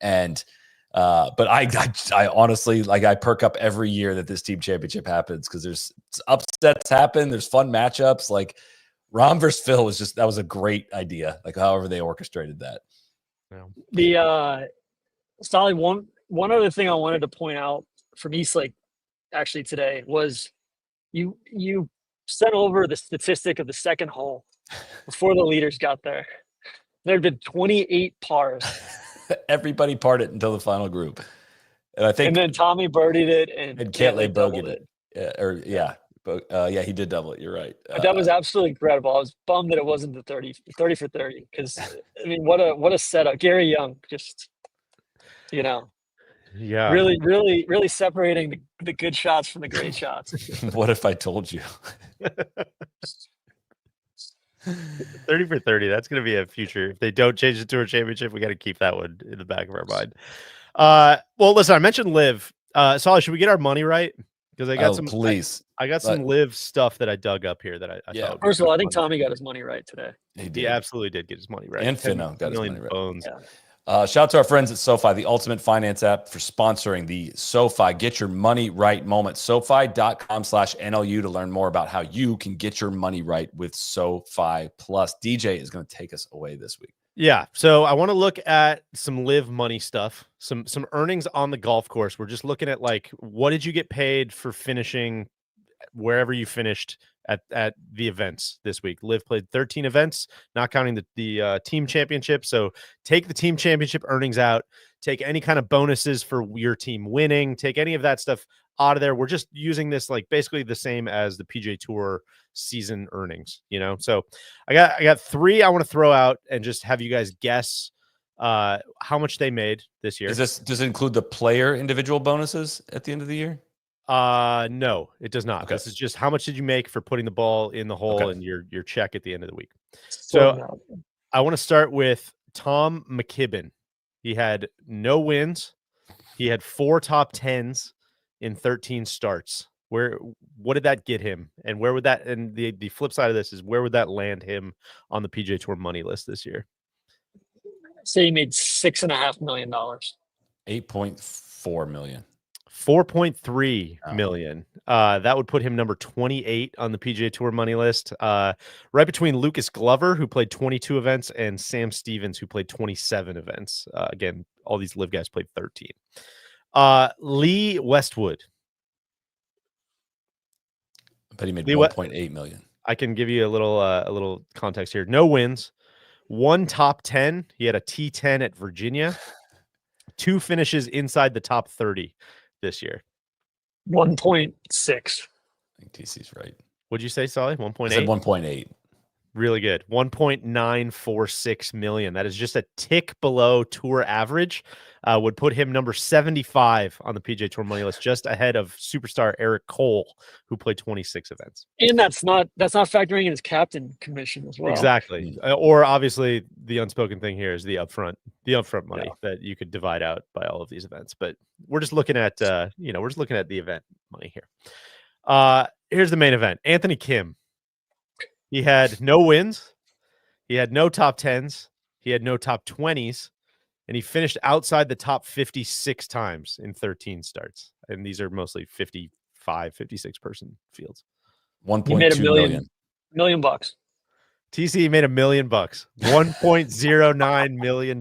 S3: And but I honestly, like, I perk up every year that this team championship happens because there's upsets happen. There's fun matchups. Like Rahm versus Phil that was a great idea. Like however they orchestrated that.
S5: The Stolly, one other thing I wanted to point out from Eastlake actually today was you sent over the statistic of the second hole before the leaders got there. There had been 28 pars.
S3: Everybody parred it until the final group. And
S5: then Tommy birdied it and
S3: Cantlay bogeyed it. He did double it. You're right.
S5: That was absolutely incredible. I was bummed that it wasn't the 30 for 30 because I mean, what a setup. Gary Young just, really, really, really separating the good shots from the great shots.
S3: What if I told you?
S4: 30 for 30. That's going to be a future. If they don't change the Tour Championship, we got to keep that one in the back of our mind. Well, listen, I mentioned LIV. Solly, should we get our money right? Because I got I got some LIV stuff that I dug up here that I thought.
S5: First of all, I think Tommy got his money right today.
S4: He absolutely did get his money right.
S3: And Finno got his money right.
S4: Bones.
S3: Yeah. Shout out to our friends at SoFi, the ultimate finance app, for sponsoring the SoFi Get Your Money Right moment. SoFi.com/NLU to learn more about how you can get your money right with SoFi Plus. DJ is going to take us away this week.
S4: Yeah. So I want to look at some LIV money stuff, some earnings on the golf course. We're just looking at like, what did you get paid for finishing wherever you finished at the events this week? LIV played 13 events, not counting the team championship. So take the team championship earnings out, take any kind of bonuses for your team winning, take any of that stuff out of there. We're just using this like basically the same as the PGA Tour season earnings, So I got 3 I want to throw out and just have you guys guess how much they made this year.
S3: Does it include the player individual bonuses at the end of the year?
S4: No, it does not.
S3: Okay.
S4: This is just how much did you make for putting the ball in the hole and your check at the end of the week. So I want to start with Tom McKibben. He had no wins. He had 4 top 10s in 13 starts. What did that get him? And where would that, and the flip side of this is, where would that land him on the PGA Tour money list this year?
S5: Say he made $6.5 million.
S3: 8.4 million.
S4: 4.3 million. That would put him number 28 on the PGA Tour money list. Right between Lucas Glover, who played 22 events, and Sam Stevens, who played 27 events. Again, all these live guys played 13. Lee Westwood.
S3: I bet he made 1.8 million.
S4: I can give you a little context here. No wins, 1 top 10. He had a T10 at Virginia. 2 finishes inside the top 30 this year.
S5: 1.6.
S3: I think TC's right.
S4: What'd you say, Solly? 1.8?
S3: I said 1.8.
S4: Really good. 1.946 million. That is just a tick below tour average. Would put him number 75 on the PGA Tour money list, just ahead of superstar Eric Cole, who played 26 events.
S5: And that's not factoring in his captain commission as well.
S4: Exactly. Or obviously the unspoken thing here is the upfront money that you could divide out by all of these events. But we're just looking at the event money here. Here's the main event. Anthony Kim. He had no wins. He had no top 10s. He had no top 20s. And he finished outside the top 56 times in 13 starts. And these are mostly 55, 56 person fields.
S3: 1.2 million.
S5: $1 million.
S4: TC made $1 million. $1.09 million.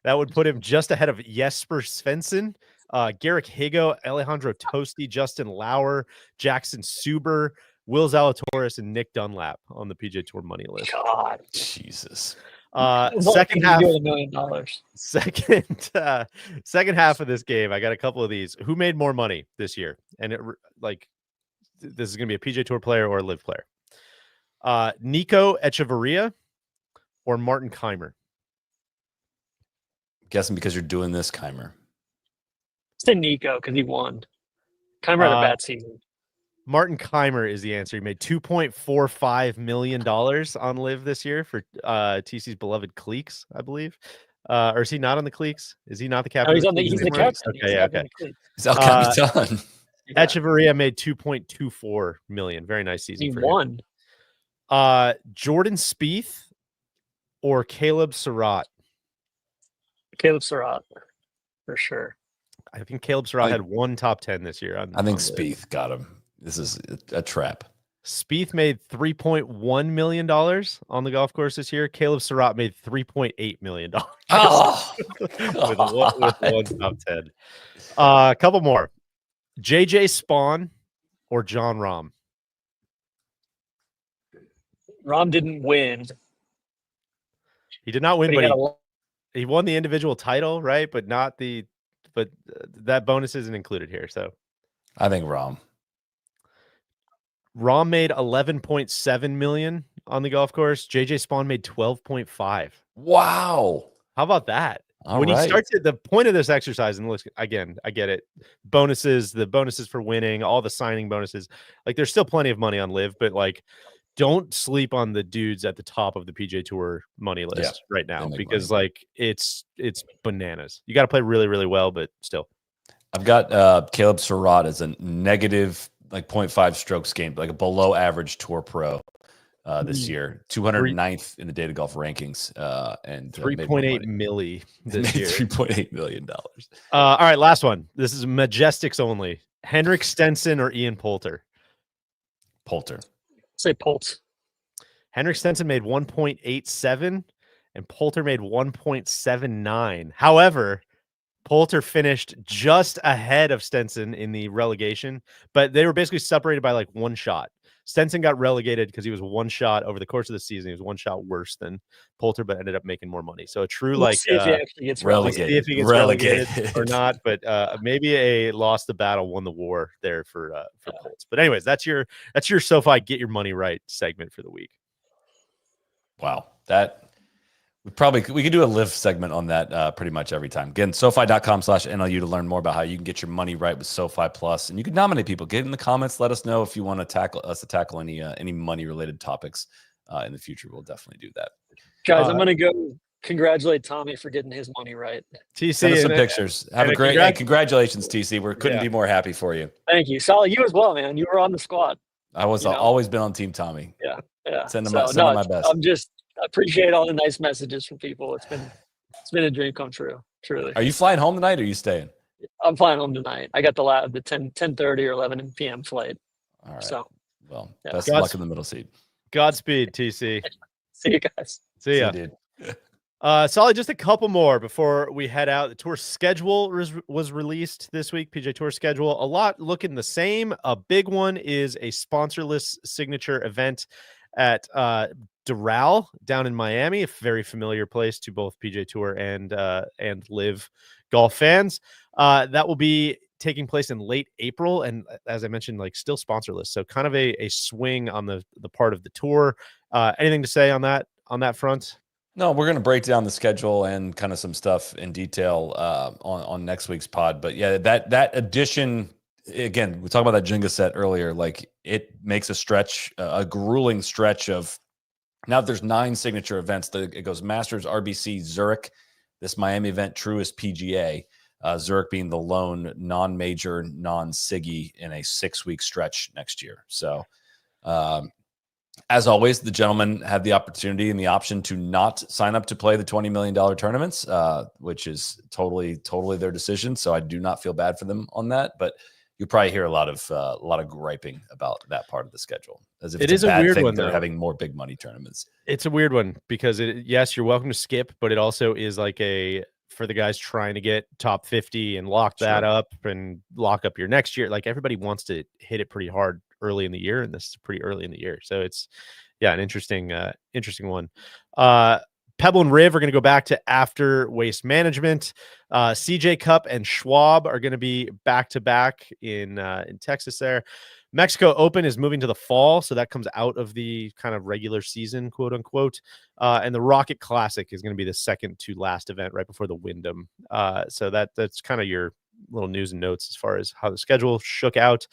S4: That would put him just ahead of Jesper Svensson, Garrick Higo, Alejandro Tosti, Justin Lauer, Jackson Suber, Will Zalatoris, and Nick Dunlap on the PGA Tour money list.
S5: God,
S3: Jesus.
S4: Second half,
S5: $1 million.
S4: Second half of this game, I got a couple of these. Who made more money this year? And this is going to be a PGA Tour player or a live player. Nico Echeverria or Martin Keimer?
S3: Guessing because you're doing this, Keimer.
S5: Say Nico because he won. Keimer had a bad season.
S4: Martin Keimer is the answer. He made $2.45 million on live this year for TC's beloved Cleeks, I believe. Or is he not on the Cleeks? Is he not the captain?
S5: No, he's the captain.
S4: Okay, okay.
S3: He's El Capitan.
S4: Echeverria made $2.24 million. Very nice season.
S5: He
S4: for
S5: won.
S4: Him. Jordan Spieth or Caleb Surratt?
S5: Caleb Surratt, for sure.
S4: I think Caleb Surratt had 1 top 10 this year.
S3: I think Spieth got him. This is a trap. Spieth
S4: made $3.1 million on the golf course this year. Caleb Surratt made $3.8 million.
S3: Oh,
S4: with one top 10. A couple more. JJ Spawn or John Rahm?
S5: Rahm didn't win.
S4: He did not win, but he won the individual title, right? But that bonus isn't included here. So
S3: I think Rahm
S4: made 11.7 million on the golf course. JJ Spawn made 12.5.
S3: Wow.
S4: How about that? He starts at the point of this exercise, and look, again, I get it. The bonuses for winning, all the signing bonuses. Like, there's still plenty of money on live, but like, don't sleep on the dudes at the top of the PGA Tour money list right now, because like it's bananas. You got to play really, really well, but still.
S3: I've got Caleb Surratt as a negative 0.5 strokes gained, like a below average tour pro this year, 209th in the data golf rankings, and
S4: 3.8 milli this year.
S3: $3.8 million.
S4: All right, last one. This is Majestics only. Henrik Stenson or Ian Poulter?
S3: Poulter.
S5: Say Pulse.
S4: Henrik Stenson made 1.87 and Poulter made 1.79. However, Poulter finished just ahead of Stenson in the relegation, but they were basically separated by like 1 shot. Stenson got relegated because he was 1 shot over the course of the season. He was 1 shot worse than Poulter, but ended up making more money. So a true
S5: see if he actually gets relegated.
S4: See if he gets relegated or not. But maybe a lost the battle, won the war there for Poulter. But anyways, that's your SoFi Get Your Money Right segment for the week.
S3: Wow, we could do a live segment on that pretty much every time. Again, SoFi.com/NLU to learn more about how you can get your money right with SoFi Plus. And you can nominate people. Get in the comments. Let us know if you want to tackle any money related topics in the future. We'll definitely do that.
S5: Guys, I'm going to go congratulate Tommy for getting his money right.
S4: TC,
S3: send us some pictures. Have a great congratulations, TC. We couldn't be more happy for you.
S5: Thank you. Sally, you as well, man. You were on the squad.
S3: I was always been on Team Tommy.
S5: Yeah.
S3: Send them my best.
S5: I appreciate all the nice messages from people. It's been a dream come true. Truly.
S3: Are you flying home tonight or are you staying?
S5: I'm flying home tonight. I got the 10:30 or 11 p.m. flight.
S3: All right.
S5: So,
S3: Well,
S5: yeah.
S3: best of luck in the middle seat.
S4: Godspeed, TC.
S5: See you guys.
S4: See ya.
S3: dude.
S4: Solly, just a couple more before we head out. The tour schedule was released this week. PGA Tour schedule, a lot looking the same. A big one is a sponsorless signature event at Doral down in Miami, a very familiar place to both PGA Tour and LIV golf fans. That will be taking place in late April, and as I mentioned, like still sponsorless. So kind of a swing on the part of the tour. Anything to say on that front?
S3: No, we're going to break down the schedule and kind of some stuff in detail on next week's pod. But yeah, that addition, again, we talked about that Jenga set earlier. Like it makes a stretch, a grueling stretch of now there's 9 signature events. It goes Masters, RBC, Zurich, this Miami event, Truist, PGA. Zurich being the lone non-major, non-Siggy in a 6-week stretch next year. So, as always, the gentlemen have the opportunity and the option to not sign up to play the $20 million tournaments, which is totally their decision. So I do not feel bad for them on that. But you probably hear a lot of griping about that part of the schedule, as if it's a bad thing they're having more big money tournaments.
S4: It's a weird one because yes, you're welcome to skip, but it also is like for the guys trying to get top 50 and lock that up and lock up your next year. Like everybody wants to hit it pretty hard early in the year, and this is pretty early in the year. So it's an interesting one. Pebble and Riv are going to go back to after Waste Management. CJ Cup and Schwab are going to be back to back in Texas there. Mexico Open is moving to the fall, so that comes out of the kind of regular season, quote unquote. And the Rocket Classic is going to be the second to last event right before the Wyndham. So that's kind of your little news and notes as far as how the schedule shook out.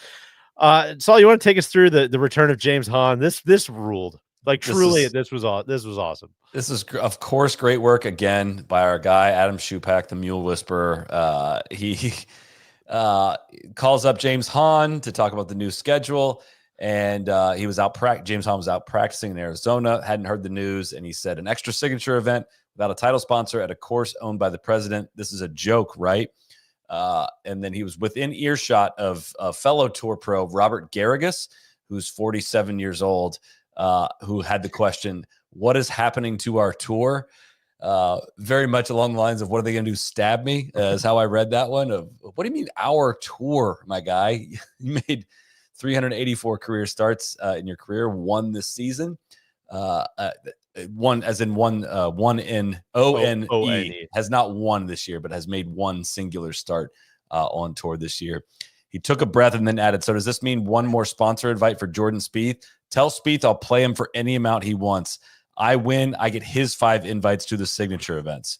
S4: Saul, you want to take us through the return of James Hahn? This ruled. Like truly, this was awesome. This is
S3: of course great work again by our guy Adam Schupak, the Mule Whisperer. He calls up James Hahn to talk about the new schedule, and he was out. James Hahn was out practicing in Arizona, hadn't heard the news, and he said an extra signature event without a title sponsor at a course owned by the president. This is a joke, right? And then he was within earshot of a fellow tour pro, Robert Garrigus, who's 47 years old, who had the question, what is happening to our tour? Very much along the lines of, what are they going to do? Stab me? Is how I read that one. Of what do you mean our tour, my guy? You made 384 career starts in your career, one this season. One as in one in O-N-E, has not won this year, but has made one singular start on tour this year. He took a breath and then added, so does this mean one more sponsor invite for Jordan Spieth? Tell Spieth I'll play him for any amount he wants. I win, I get his 5 invites to the signature events.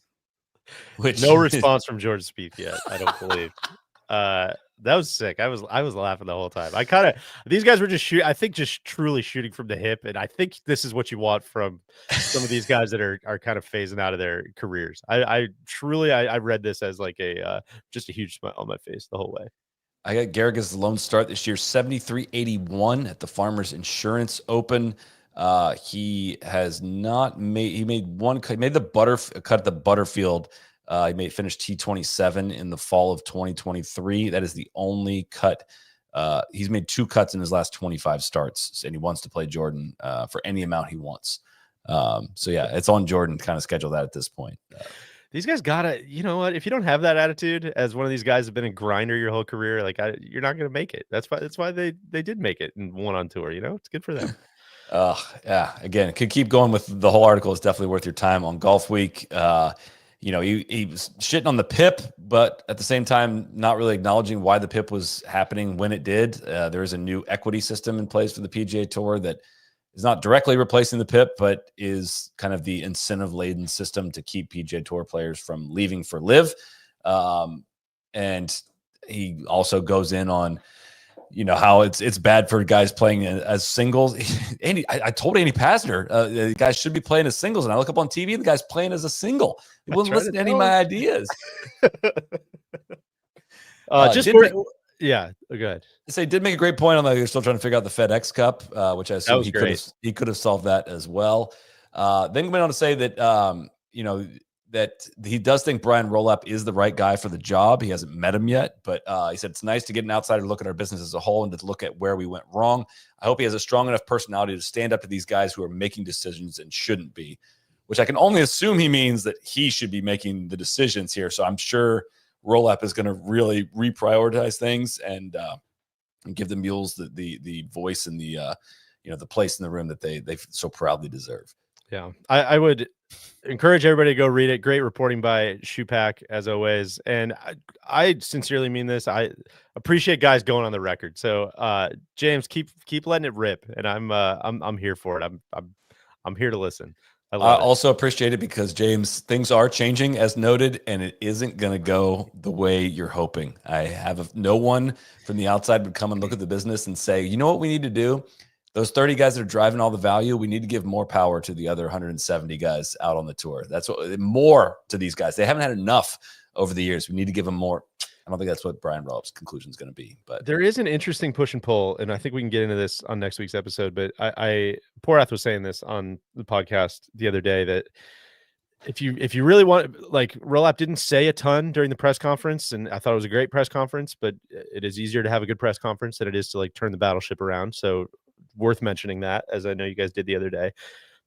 S3: Which
S4: no response from Jordan Spieth yet, I don't believe. That was sick. I was laughing the whole time. These guys were just just truly shooting from the hip, and I think this is what you want from some of these guys that are kind of phasing out of their careers. I read this as like just a huge smile on my face the whole way.
S3: I got Garrigus' lone start this year, 73.81 at the Farmers Insurance Open. He has not made. He made one cut. He made the cut at the Butterfield. He finished T27 in the fall of 2023. That is the only cut. He's made 2 cuts in his last 25 starts, and he wants to play Jordan for any amount he wants. So yeah, it's on Jordan to kind of schedule that at this point.
S4: These guys gotta, you know what? If you don't have that attitude, as one of these guys have been a grinder your whole career, you're not gonna make it. That's why they did make it and won on tour. You know, it's good for them.
S3: Yeah. Again, could keep going with the whole article. It's definitely worth your time on Golf Week. He was shitting on the PIP, but at the same time, not really acknowledging why the PIP was happening when it did. There is a new equity system in place for the PGA Tour that is not directly replacing the PIP, but is kind of the incentive-laden system to keep PGA Tour players from leaving for LIV. And he also goes in on, how it's bad for guys playing as singles. I told Andy Pasner, the guys should be playing as singles, and I look up on TV, and the guy's playing as a single. He wouldn't listen to any of my ideas.
S4: Yeah, good.
S3: So he did make a great point on that. They're still trying to figure out the FedEx Cup, which I assume he could have solved that as well. Then he went on to say that that he does think Brian Rolopp is the right guy for the job. He hasn't met him yet, but he said it's nice to get an outsider to look at our business as a whole and to look at where we went wrong. I hope he has a strong enough personality to stand up to these guys who are making decisions and shouldn't be, which I can only assume he means that he should be making the decisions here. So I'm sure Rolopp is going to really reprioritize things and give the mules the voice and the the place in the room that they so proudly deserve.
S4: Yeah, I would encourage everybody to go read it. Great reporting by Shupak as always, and I sincerely mean this. I appreciate guys going on the record. So James, keep letting it rip, and I'm here for it. I'm here to listen. I
S3: also appreciate it because James, things are changing as noted, and it isn't going to go the way you're hoping. I have no one from the outside would come and look at the business and say, you know what we need to do? Those 30 guys that are driving all the value, we need to give more power to the other 170 guys out on the tour. That's what more to these guys. They haven't had enough over the years. We need to give them more. I don't think that's what Brian Rollopp's conclusion is going to be. But
S4: there is an interesting push and pull, and I think we can get into this on next week's episode. But Porath was saying this on the podcast the other day that if you really want, like, Rolopp didn't say a ton during the press conference, and I thought it was a great press conference, but it is easier to have a good press conference than it is to like turn the battleship around. So worth mentioning that, as I know you guys did the other day.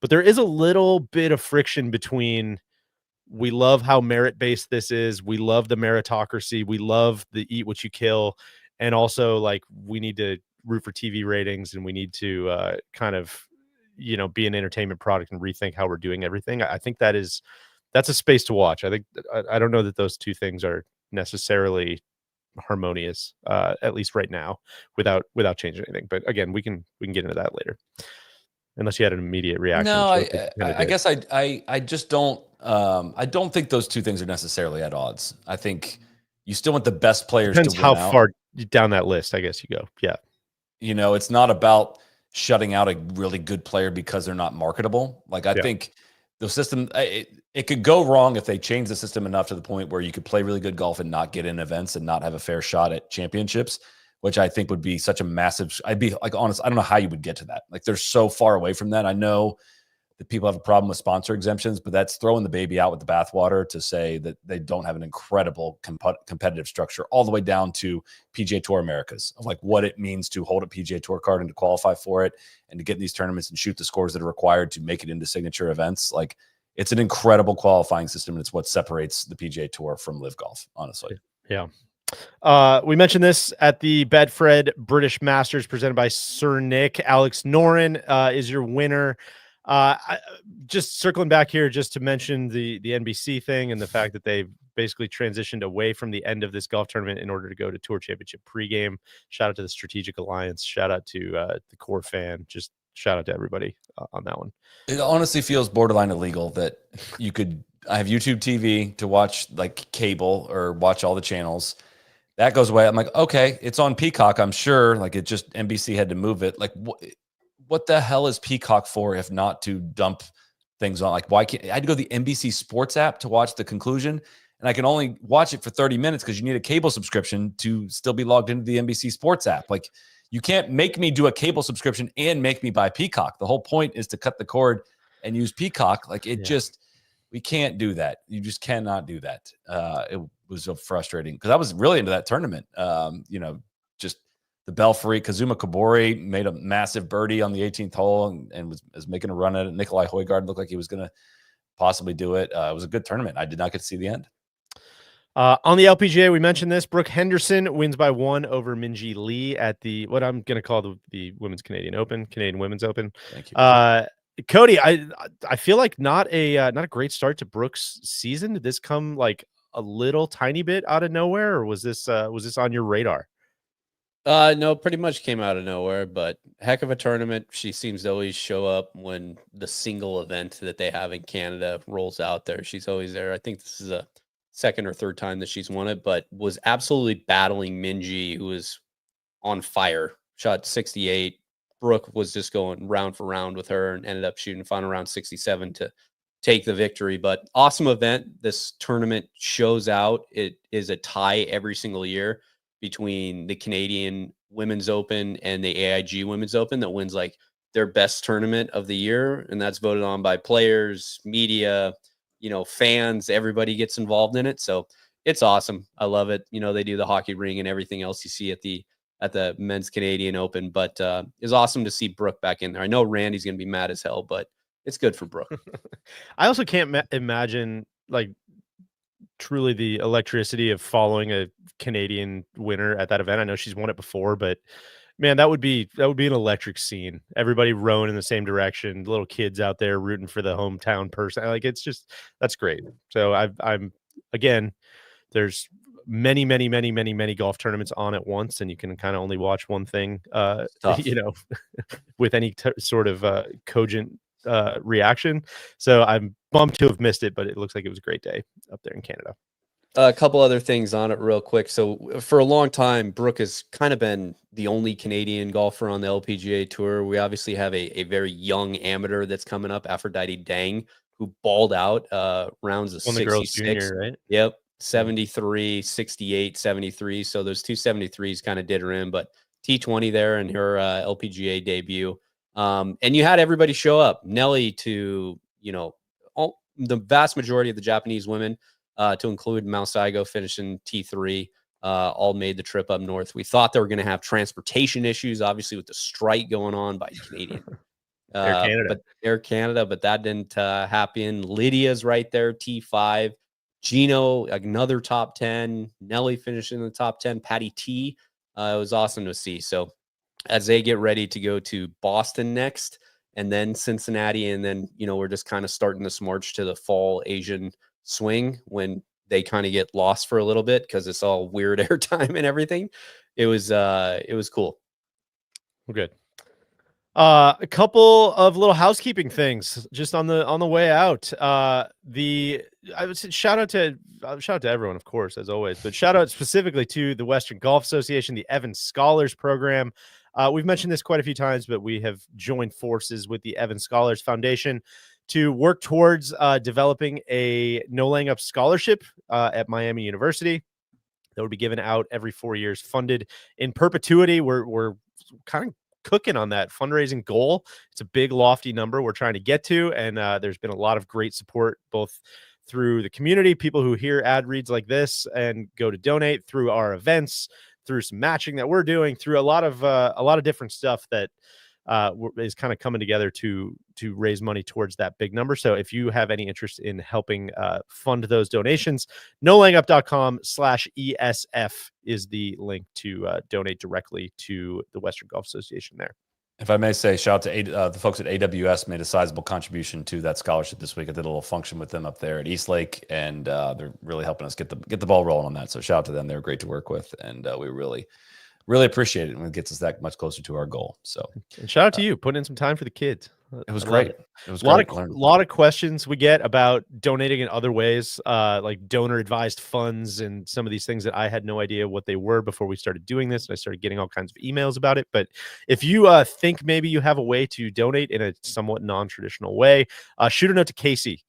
S4: But there is a little bit of friction between, we love how merit-based this is, we love the meritocracy, we love the eat what you kill, and also like we need to root for TV ratings, and we need to kind of be an entertainment product and rethink how we're doing everything. I think that's a space to watch. I think I don't know that those two things are necessarily harmonious, at least right now, without changing anything. But again, we can get into that later, unless you had an immediate reaction.
S3: No, I guess I just don't. I don't think those two things are necessarily at odds. I think you still want the best players.
S4: Depends
S3: to win
S4: how
S3: out.
S4: far down that list, I guess you go. Yeah,
S3: it's not about shutting out a really good player because they're not marketable. Like I think the system, it could go wrong if they change the system enough to the point where you could play really good golf and not get in events and not have a fair shot at championships, which I think would be such a massive, I'd be like, honest, I don't know how you would get to that. Like they're so far away from that. I know that people have a problem with sponsor exemptions, but that's throwing the baby out with the bathwater to say that they don't have an incredible competitive structure all the way down to PGA Tour Americas, of like what it means to hold a PGA Tour card and to qualify for it and to get in these tournaments and shoot the scores that are required to make it into signature events. Like it's an incredible qualifying system, and it's what separates the PGA Tour from LIV Golf, honestly.
S4: Yeah. We mentioned this at the Bedford British Masters presented by Sir Nick. Alex Noren is your winner. Just circling back here, just to mention the NBC thing and the fact that they've basically transitioned away from the end of this golf tournament in order to go to Tour Championship pregame. Shout out to the Strategic Alliance. Shout out to the Core Fan. Just shout out to everybody on that one.
S3: It honestly feels borderline illegal that I have YouTube TV to watch like cable or watch all the channels. That goes away. I'm like, okay, it's on Peacock. I'm sure like it just NBC had to move it. Like what the hell is Peacock for if not to dump things on? Like why can't I had to go to the NBC Sports app to watch the conclusion, and I can only watch it for 30 minutes because you need a cable subscription to still be logged into the NBC Sports app. Like you can't make me do a cable subscription and make me buy Peacock. The whole point is to cut the cord and use Peacock. Like we can't do that. You just cannot do that. It was so frustrating because I was really into that tournament. Just the Belfry, Kazuma Kobori made a massive birdie on the 18th hole and was making a run at it. Nikolai Højgaard looked like he was going to possibly do it. It was a good tournament. I did not get to see the end.
S4: On the LPGA, we mentioned this. Brooke Henderson wins by 1 over Minjee Lee at the what I'm going to call the Women's Canadian Women's Open.
S3: Thank you.
S4: Cody, I feel like not a great start to Brooks' season. Did this come like a little tiny bit out of nowhere, or was this on your radar?
S6: No, pretty much came out of nowhere, but heck of a tournament. She seems to always show up when the single event that they have in Canada rolls out there. She's always there. I think this is a second or third time that she's won it, but was absolutely battling Minjee, who was on fire. Shot 68. Brooke was just going round for round with her and ended up shooting final round 67 to take the victory. But awesome event. This tournament shows out. It is a tie every single year between the Canadian Women's Open and the AIG Women's Open that wins like their best tournament of the year. And that's voted on by players, media, fans, everybody gets involved in it. So it's awesome. I love it. They do the hockey ring and everything else you see at the men's Canadian Open, but it's awesome to see Brooke back in there. I know Randy's going to be mad as hell, but it's good for Brooke.
S4: I also can't imagine truly the electricity of following a Canadian winner at that event. I know she's won it before, but man, that would be an electric scene. Everybody rowing in the same direction, little kids out there rooting for the hometown person. That's great. So I'm again, there's many golf tournaments on at once, and you can kind of only watch one thing, with any sort of cogent reaction. So I'm bummed to have missed it, but it looks like it was a great day up there in Canada.
S6: A couple other things on it real quick. So for a long time, Brooke has kind of been the only Canadian golfer on the LPGA Tour. We obviously have a very young amateur that's coming up, Aphrodite Dang, who balled out rounds of 66.
S4: Junior, right?
S6: Yep. 73, 68, 73. So those two 73s kind of did her in, but T20 there in her LPGA debut. And you had everybody show up. Nelly to, the vast majority of the Japanese women, to include Mount Saigo finishing T3, all made the trip up north. We thought they were going to have transportation issues, obviously with the strike going on by Canadian Air Canada, but that didn't happen. Lydia's right there, T5. Gino, another top 10. Nelly finishing in the top 10. Patty T. It was awesome to see. So as they get ready to go to Boston next, and then Cincinnati, and then, we're just kind of starting this march to the fall Asian swing when they kind of get lost for a little bit because it's all weird airtime and everything. It was cool.
S4: Good. A couple of little housekeeping things just on the way out. I would say shout out to everyone, of course, as always, but shout out specifically to the Western Golf Association, the Evans Scholars Program. We've mentioned this quite a few times, but we have joined forces with the Evans Scholars Foundation to work towards developing a no laying up scholarship at Miami University that would be given out every 4 years, funded in perpetuity. We're kind of cooking on that fundraising goal. It's a big, lofty number we're trying to get to, and there's been a lot of great support both through the community, people who hear ad reads like this and go to donate, through our events, through some matching that we're doing, through a lot of different stuff that is kind of coming together to raise money towards that big number. So if you have any interest in helping fund those donations, nolayingup.com/ESF is the link to donate directly to the Western Golf Association there.
S3: If I may say, shout out to the folks at AWS, made a sizable contribution to that scholarship this week. I did a little function with them up there at Eastlake, and they're really helping us get the ball rolling on that. So shout out to them. They're great to work with, and we really appreciate it, and it gets us that much closer to our goal. So,
S4: and shout out to you, putting in some time for the kids.
S3: It was great. It was
S4: a lot of questions we get about donating in other ways, like donor advised funds and some of these things that I had no idea what they were before we started doing this. And I started getting all kinds of emails about it. But if you think maybe you have a way to donate in a somewhat non-traditional way, shoot a note to Casey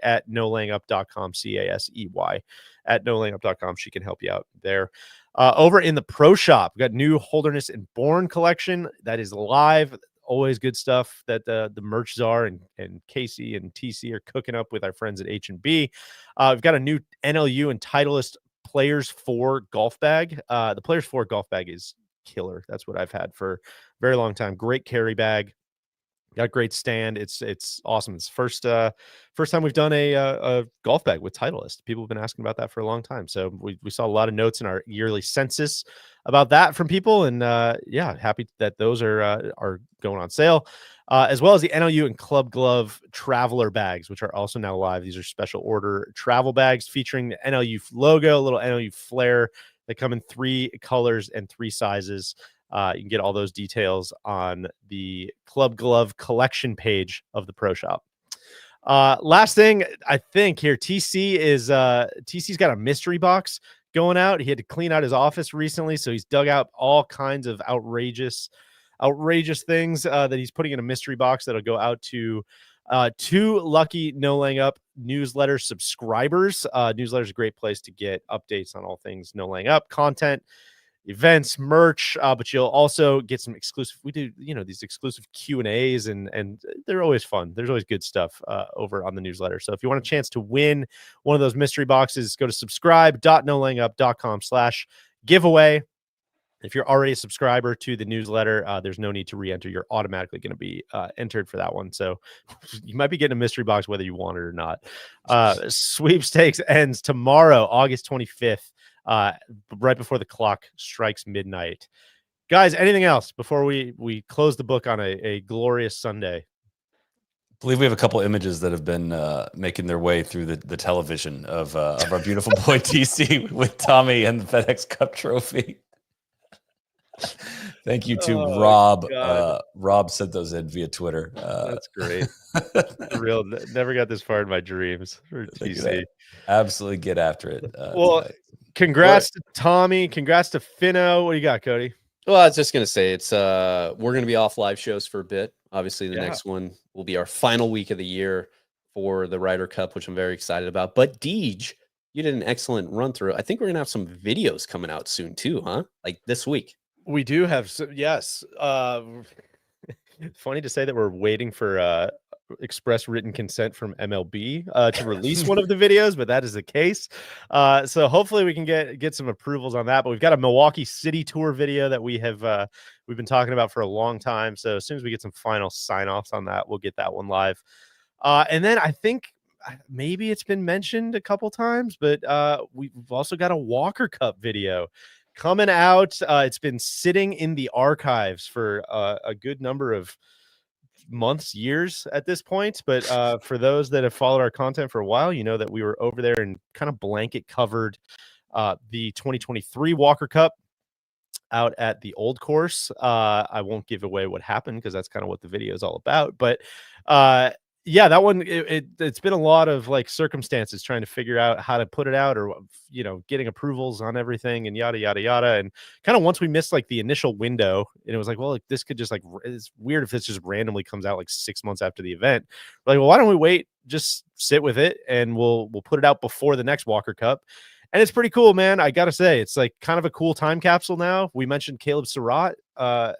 S4: at nolayingup.com, CASEY at nolayingup.com. She can help you out there. Over in the pro shop, we got new Holderness and Bourne collection that is live. Always good stuff that the merch czar and Casey and TC are cooking up with our friends at H&B. We've got a new NLU and Titleist Players 4 golf bag. The Players 4 golf bag is killer. That's what I've had for a very long time. Great carry bag. Got a great stand. It's awesome. It's first time we've done a golf bag with Titleist. People have been asking about that for a long time. So we saw a lot of notes in our yearly census about that from people, and happy that those are going on sale, as well as the NLU and Club Glove traveler bags, which are also now live. These are special order travel bags featuring the NLU logo, a little NLU flair. They come in 3 colors and 3 sizes. You can get all those details on the Club Glove collection page of the Pro Shop. Last thing I think here, TC's got a mystery box going out. He had to clean out his office recently, so he's dug out all kinds of outrageous things that he's putting in a mystery box that'll go out to 2 lucky No Laying Up newsletter subscribers. Newsletter is a great place to get updates on all things No Laying Up content. events, merch, but you'll also get some exclusive. We do, these exclusive Q&As, and they're always fun. There's always good stuff over on the newsletter. So if you want a chance to win one of those mystery boxes, go to subscribe.nolayingup.com/giveaway. If you're already a subscriber to the newsletter, there's no need to re-enter. You're automatically going to be entered for that one. So you might be getting a mystery box whether you want it or not. Sweepstakes ends tomorrow, August 25th, right before the clock strikes midnight. Guys, anything else before we close the book on a glorious Sunday?
S3: I believe we have a couple images that have been making their way through the television of our beautiful boy TC with Tommy and the FedEx Cup trophy. Thank you to Rob. Rob sent those in via Twitter.
S4: That's great. Real, never got this far in my dreams. For TC.
S3: Absolutely get after it.
S4: Well, tonight. Congrats to Tommy. Congrats to Finno. What do you got, Cody?
S6: Well, I was just gonna say it's we're gonna be off live shows for a bit. Obviously, the next one will be our final week of the year for the Ryder Cup, which I'm very excited about. But Deej, you did an excellent run through. I think we're gonna have some videos coming out soon too, huh? Like this week.
S4: We do have, yes. Funny to say that we're waiting for express written consent from MLB to release one of the videos, but that is the case. So hopefully we can get some approvals on that. But we've got a Milwaukee City Tour video that we've been talking about for a long time. So as soon as we get some final sign-offs on that, we'll get that one live. And then I think maybe it's been mentioned a couple times, but we've also got a Walker Cup video coming out. It's been sitting in the archives for a good number of months, years at this point. But for those that have followed our content for a while, you know that we were over there and kind of blanket covered the 2023 Walker Cup out at the old course. I won't give away what happened because that's kind of what the video is all about. But yeah, that one, it's been a lot of like circumstances trying to figure out how to put it out, or, getting approvals on everything and yada, yada, yada. And kind of once we missed like the initial window, and it was like, well, like, this could just like, it's weird if this just randomly comes out like 6 months after the event. We're like, well, why don't we wait, just sit with it, and we'll put it out before the next Walker Cup. And it's pretty cool, man. I got to say, it's like kind of a cool time capsule now. We mentioned Caleb Surratt, as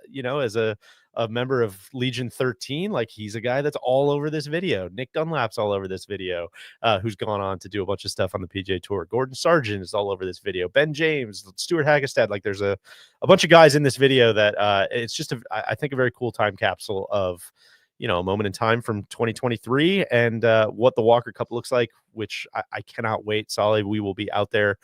S4: a member of Legion 13. Like, he's a guy that's all over this video. Nick Dunlap's all over this video, who's gone on to do a bunch of stuff on the PGA Tour. Gordon Sargent is all over this video. Ben James, Stuart Hagestad. Like, there's a bunch of guys in this video that it's just, I think, a very cool time capsule of, a moment in time from 2023 and what the Walker Cup looks like, which I cannot wait. Solly, we will be out there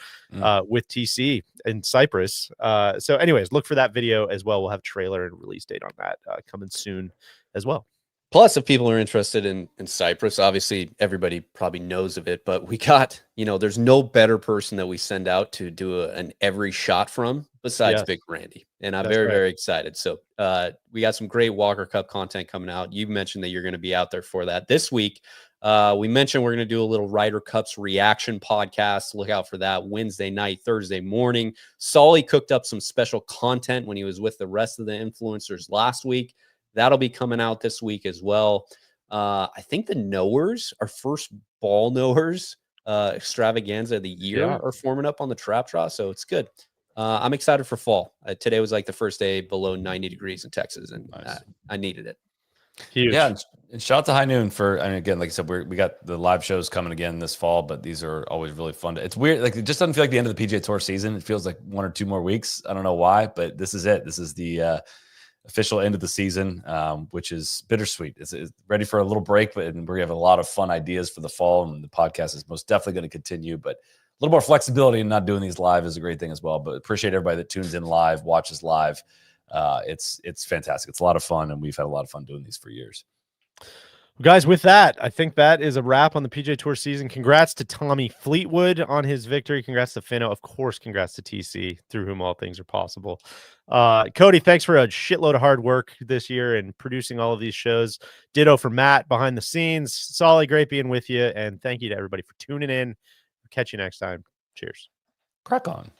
S4: with TC in Cyprus. So anyways, look for that video as well. We'll have trailer and release date on that coming soon as well.
S6: Plus, if people are interested in Cyprus, obviously everybody probably knows of it, but we got, there's no better person that we send out to do an every shot from besides Big Randy. And I'm very excited. So we got some great Walker Cup content coming out. You mentioned that you're going to be out there for that this week. We mentioned we're going to do a little Ryder Cups reaction podcast. Look out for that Wednesday night, Thursday morning. Solly cooked up some special content when he was with the rest of the influencers last week. That'll be coming out this week as well. I think the knowers, our first ball knowers extravaganza of the year, are forming up on the trap draw. So it's good. I'm excited for fall. Today was like the first day below 90 degrees in Texas, and nice. I needed it.
S4: Huge.
S3: Yeah, and shout out to High Noon for, and again, like I said, we got the live shows coming again this fall, but these are always really fun. It's weird, like it just doesn't feel like the end of the PGA Tour season. It feels like 1 or 2 more weeks. I don't know why, but this is it. This is the official end of the season, which is bittersweet. It's ready for a little break, but we have a lot of fun ideas for the fall, and the podcast is most definitely going to continue. But a little more flexibility in not doing these live is a great thing as well. But appreciate everybody that tunes in live, watches live. It's fantastic. It's a lot of fun, and we've had a lot of fun doing these for years.
S4: Guys, with that, I think that is a wrap on the PGA Tour season. Congrats to Tommy Fleetwood on his victory. Congrats to Finno. Of course, congrats to TC, through whom all things are possible. Cody, thanks for a shitload of hard work this year and producing all of these shows. Ditto for Matt behind the scenes. Solly, great being with you. And thank you to everybody for tuning in. We'll catch you next time. Cheers.
S3: Crack on.